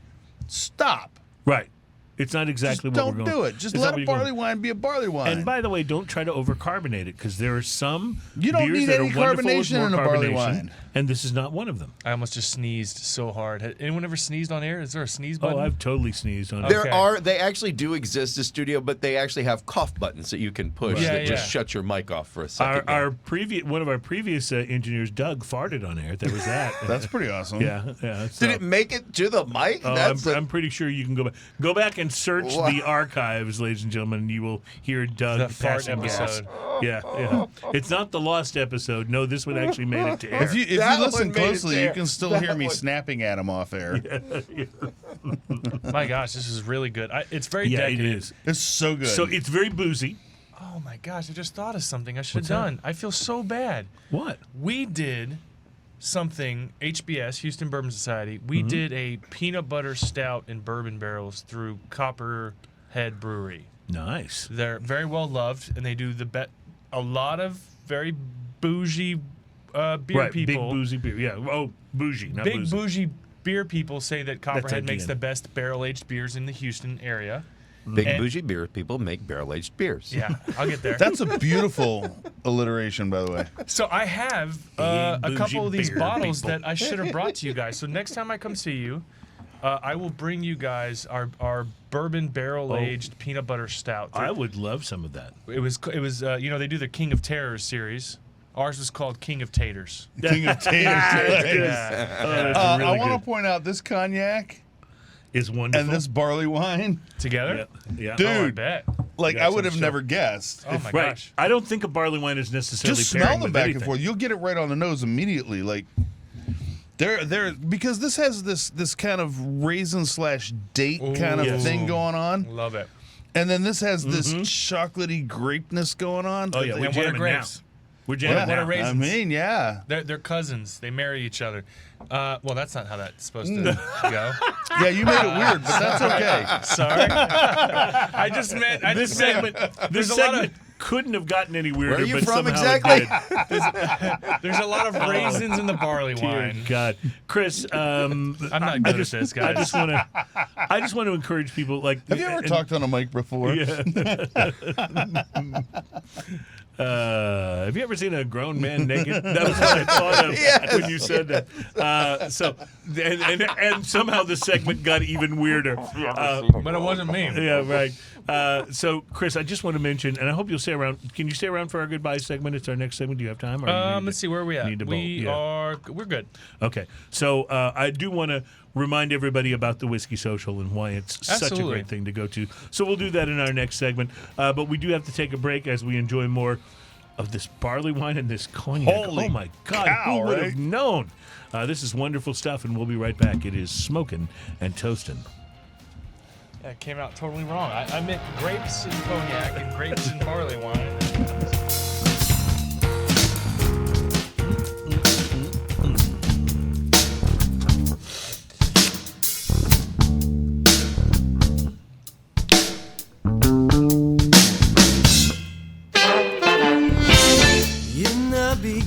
Stop. Right. It's not exactly Just what we're don't going. do it. Just it's let not a what you're barley going- wine be a barley wine. And by the way, don't try to overcarbonate it, because there are some You don't beers need that any are wonderful with carbonation more in a barley carbonation, wine. and this is not one of them. I almost just sneezed so hard. Had anyone ever sneezed on air? Is there a sneeze button? Oh, I've totally sneezed on Okay. it. They actually do exist in studio, but they actually have cough buttons that you can push Yeah, that just yeah. shut your mic off for a second. One of our previous engineers, Doug, farted on air. There was that. That's pretty awesome. yeah. So, Did it make it to the mic? oh, That's I'm pretty sure you can go back and search the archives, ladies and gentlemen, you will hear Doug The fart passing gas. episode. Yeah. It's not the lost episode. No, this one actually made it to air. If you That listen one made it closely, you there. can still hear me snapping at him off air. My gosh, this is really good. It's very Yeah, decadent. it is. It's so good. So it's very boozy. Oh my gosh, I just thought of something I should have What's that? done. I feel so bad. What? We did something, HBS, Houston Bourbon Society, we did a peanut butter stout in bourbon barrels through Copperhead Brewery. Nice. They're very well loved, and they do a lot of very bougie beer Right, people. big boozy beer. Yeah. Oh, bougie, not Big boozy. bougie beer people say that Copperhead makes again. the best barrel-aged beers in the Houston area. Big And- bougie beer people make barrel-aged beers. Yeah, I'll get there. That's a beautiful alliteration, by the way. So I have Big a bougie couple of these beer bottles people. that I should have brought to you guys. So next time I come see you, I will bring you guys our bourbon barrel aged peanut butter stout. I would love some of that. It was they do the King of Terrors series. Ours was called King of Taters. King of taters. Yeah. Oh, that's I really want good. to point out this cognac Is wonderful. and this barley wine. Together? Yeah. Dude. Oh, I bet. Like, got I would some have never guessed. Oh my Right. gosh. I don't think a barley wine is necessarily Just pairing smell them with back anything. and forth. You'll get it right on the nose immediately. Like, they're because this has this kind of raisin / date kind of yes. thing going on, Love it. and then this has this chocolatey grapeness going on. Oh yeah, They- we're And what are jamming now. grapes? We're jamming yeah, what are now. raisins? I mean, yeah. They're cousins. They marry each other. Well, that's not how that's supposed to go. Yeah, you made it weird, but that's okay. Sorry. I just meant This segment, There's this a lot of- segment couldn't have gotten any weirder. Where are you but from somehow exactly? It did. there's a lot of raisins in the barley Dear wine. God, Chris, I'm not good at this, guys. I just want to encourage people. Like, Have you ever and- talked on a mic before? Yeah. Have you ever seen a grown man naked? That was what I thought of when you said that. And somehow the segment got even weirder. But it wasn't me. Yeah, right. So, Chris, I just want to mention, and I hope you'll stay around. Can you stay around for our goodbye segment? It's our next segment. Do you have time? Or you need Let's see where are we at. need to bolt? Yeah. We're good. Okay. So I do want to remind everybody about the Whiskey Social and why it's such a Absolutely. great thing to go to. So we'll do that in our next segment. But we do have to take a break as we enjoy more of this barley wine and this cognac. Holy oh, my God. cow, Who would have right? known? This is wonderful stuff, and we'll be right back. It is Smokin' and Toastin'. Yeah, it came out totally wrong. I meant grapes and cognac and grapes and barley wine.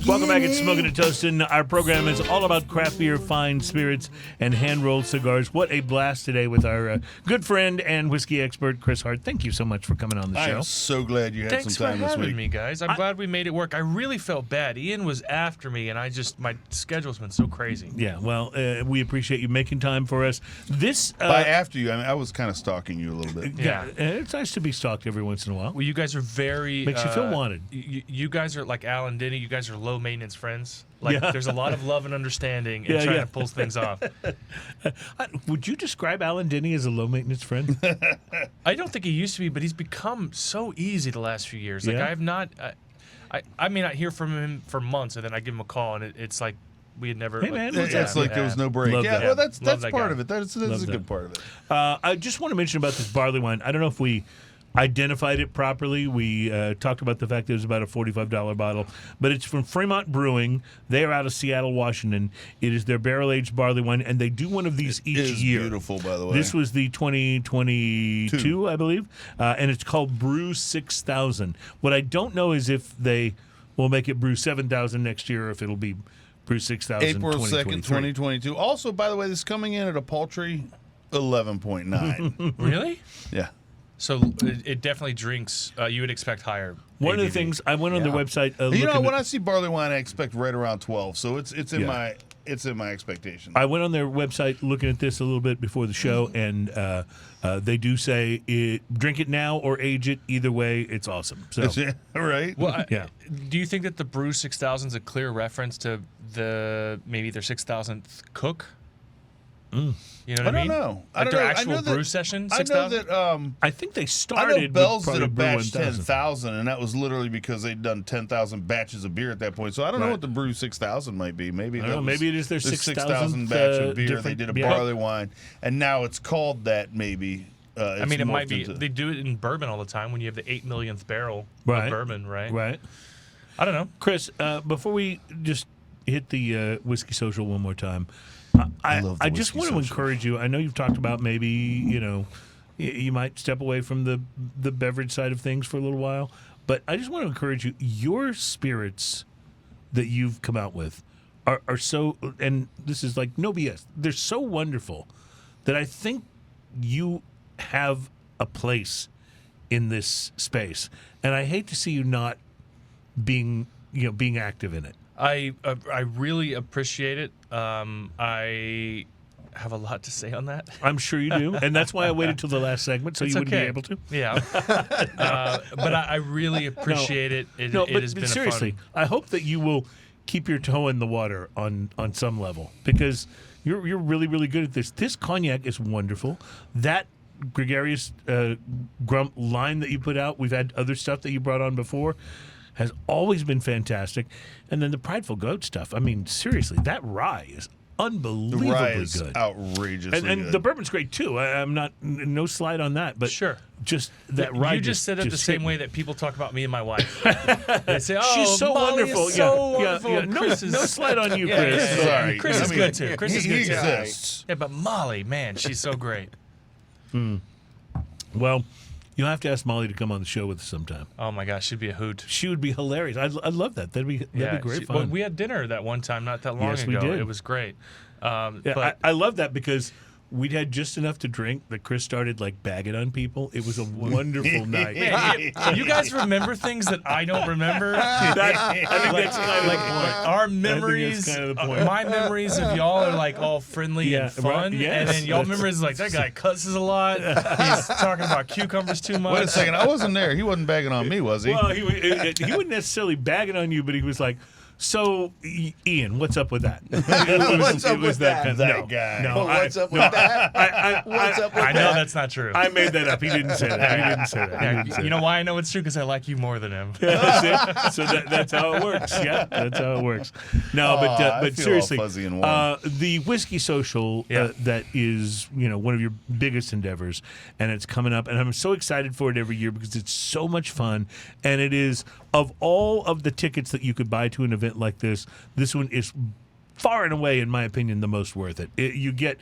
Welcome back. It's Smokin' and Toastin'. Our program is all about craft beer, fine spirits, and hand-rolled cigars. What a blast today with our good friend and whiskey expert, Kris Hart. Thank you so much for coming on the I show. am so glad you had Thanks some for time this having week. me, guys. I'm glad we made it work. I really felt bad. Ian was after me, and my schedule's been so crazy. Yeah, well, we appreciate you making time for us. This, By after you, I mean, I was kind of stalking you a little bit. yeah, it's nice to be stalked every once in a while. Well, you guys are very Makes you feel wanted. You guys are like Alan Denny. You guys are low maintenance friends. Like Yeah. there's a lot of love and understanding and Yeah, trying yeah. to pull things off. Would you describe Alan Denny as a low-maintenance friend? I don't think he used to be, but he's become so easy the last few years. Like Yeah? I have not. I may not hear from him for months, and then I give him a call, and it's like we had never. Hey, like, man, It's what's like there was no break. Love Yeah, that. well, that's Love that part guy. of it. That's Love a that. good part of it. I just want to mention about this barley wine. I don't know if we identified it properly. We talked about the fact that it was about a $45 bottle, but it's from Fremont Brewing. They are out of Seattle, Washington. It is their barrel-aged barley wine, and they do one of these each It is year. beautiful, by the way. This was the 2022, I believe, and it's called Brew 6000. What I don't know is if they will make it Brew 7000 next year, or if it'll be Brew 6000 April 2nd, 2023. 2022. Also, by the way, this is coming in at a paltry 11.9. Really? Yeah. So it definitely drinks. You would expect higher. One of the ABV. things I went on their Yeah. website. You know, looking when at- I see barley wine, I expect right around 12. So it's in Yeah. my expectation. I went on their website looking at this a little bit before the show, and they do say drink it now or age it. Either way, it's awesome. So Right? Well, Yeah. Do you think that the Brew 6000 is a clear reference to maybe their 6000th cook? You know what I I mean? don't know. I Like don't their know. actual brew session, I know 6,000? that. I think they I started know Bell's with did a probably Brew batch 1000. 10,000, and that was literally because they'd done 10,000 batches of beer at that point. So I don't know Right. what the Brew 6,000 might be. Maybe I don't that know, was maybe it is their 6,000 6,000th, batch of beer. They different- did a yeah. barley wine, and now it's called that. Maybe. I mean, it it's might morphed be. into- They do it in bourbon all the time when you have the 8 millionth barrel Right. of bourbon, right? Right. I don't know. Chris, before we just hit the Whiskey Social one more time, I love the just Whiskey want to Social. encourage you. I know you've talked about maybe, you might step away from the beverage side of things for a little while, but I just want to encourage you. Your spirits that you've come out with are so, and this is like no BS, they're so wonderful that I think you have a place in this space. And I hate to see you not being active in it. I really appreciate it. I have a lot to say on that. I'm sure you do, and that's why I waited till the last segment so It's you wouldn't okay. be able to. Yeah. But I really appreciate it. It has been seriously, a fun. I hope that you will keep your toe in the water on some level because you're really, really good at this. This cognac is wonderful. That gregarious Grump line that you put out, we've had other stuff that you brought on before, has always been fantastic. And then the Prideful Goat stuff. I mean, seriously, that rye is the unbelievably rye is good. outrageously And good. the bourbon's great too. I'm not no slide on that, but Sure. just that rye. You just said it the hit same me. way that people talk about me and my wife. They say, "Oh, She's so Molly wonderful." Is so yeah, wonderful. yeah, yeah. No, Chris is, no slide on you, Yeah, Chris. yeah, yeah. Sorry. Chris I is mean, good too. Chris is he good too. exists. Yeah, but Molly, man, she's so great. Well, you'll have to ask Molly to come on the show with us sometime. Oh my gosh, she'd be a hoot. She would be hilarious. I'd love that. That'd be great Well, fun. we had dinner that one time not that long Yes, we ago. did. It was great. Yeah, But I love that because we'd had just enough to drink that Chris started like bagging on people. It was a wonderful night. man, you guys remember things that I don't remember. I think that's kind of Like the point. our I think memories, that's kind of the point. my memories of y'all are like all friendly Yeah, and fun, right, yes, and then y'all that's- memories like that guy cusses a lot. He's talking about cucumbers too much. Wait a second, I wasn't there. He wasn't bagging on me, was he? Well, he wasn't necessarily bagging on you, but he was like, "So, Ian, what's up with that?" What's up with that? Kind of, That no, guy. No, What's up with that? What's up with I know that? that's not true. I made that up. He didn't say that. He didn't say that. He Yeah, didn't say you know why I know it's true? Because I like you more than him. that. So that's how it works. Yeah, that's how it works. No, I but feel all seriously, fuzzy and warm. the Whiskey Social Yeah. that is one of your biggest endeavors, and it's coming up, and I'm so excited for it every year because it's so much fun, and it is of all of the tickets that you could buy to an event like this one is far and away, in my opinion, the most worth it. You get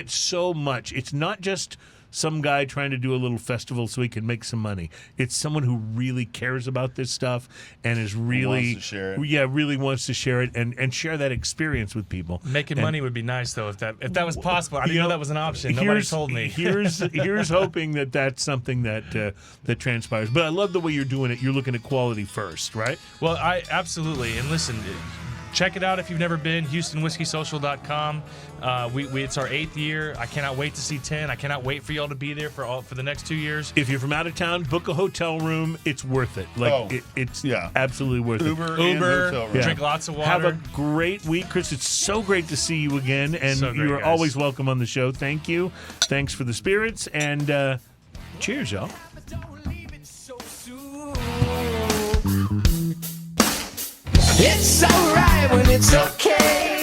so much. It's not just some guy trying to do a little festival so he can make some money. It's someone who really cares about this stuff and is really to share it. really wants to share it and share that experience with people. Making And money would be nice though if that was possible. I didn't know that was an option. Nobody here's- told me. Here's hoping that that's something that transpires. But I love the way you're doing it. You're looking at quality first, right? Well, I absolutely. And listen, check it out if you've never been. HoustonWhiskeySocial.com. It's our 8th year. I cannot wait to see 10. I cannot wait for y'all to be there for the next 2 years. If you're from out of town, book a hotel room. It's worth it. It's yeah. absolutely worth it. Uber, and hotel room. Drink lots of water. Have a great week, Chris. It's so great to see you again, and So great, you're guys. always welcome on the show. Thank you. Thanks for the spirits, and cheers, y'all. It's alright when it's okay.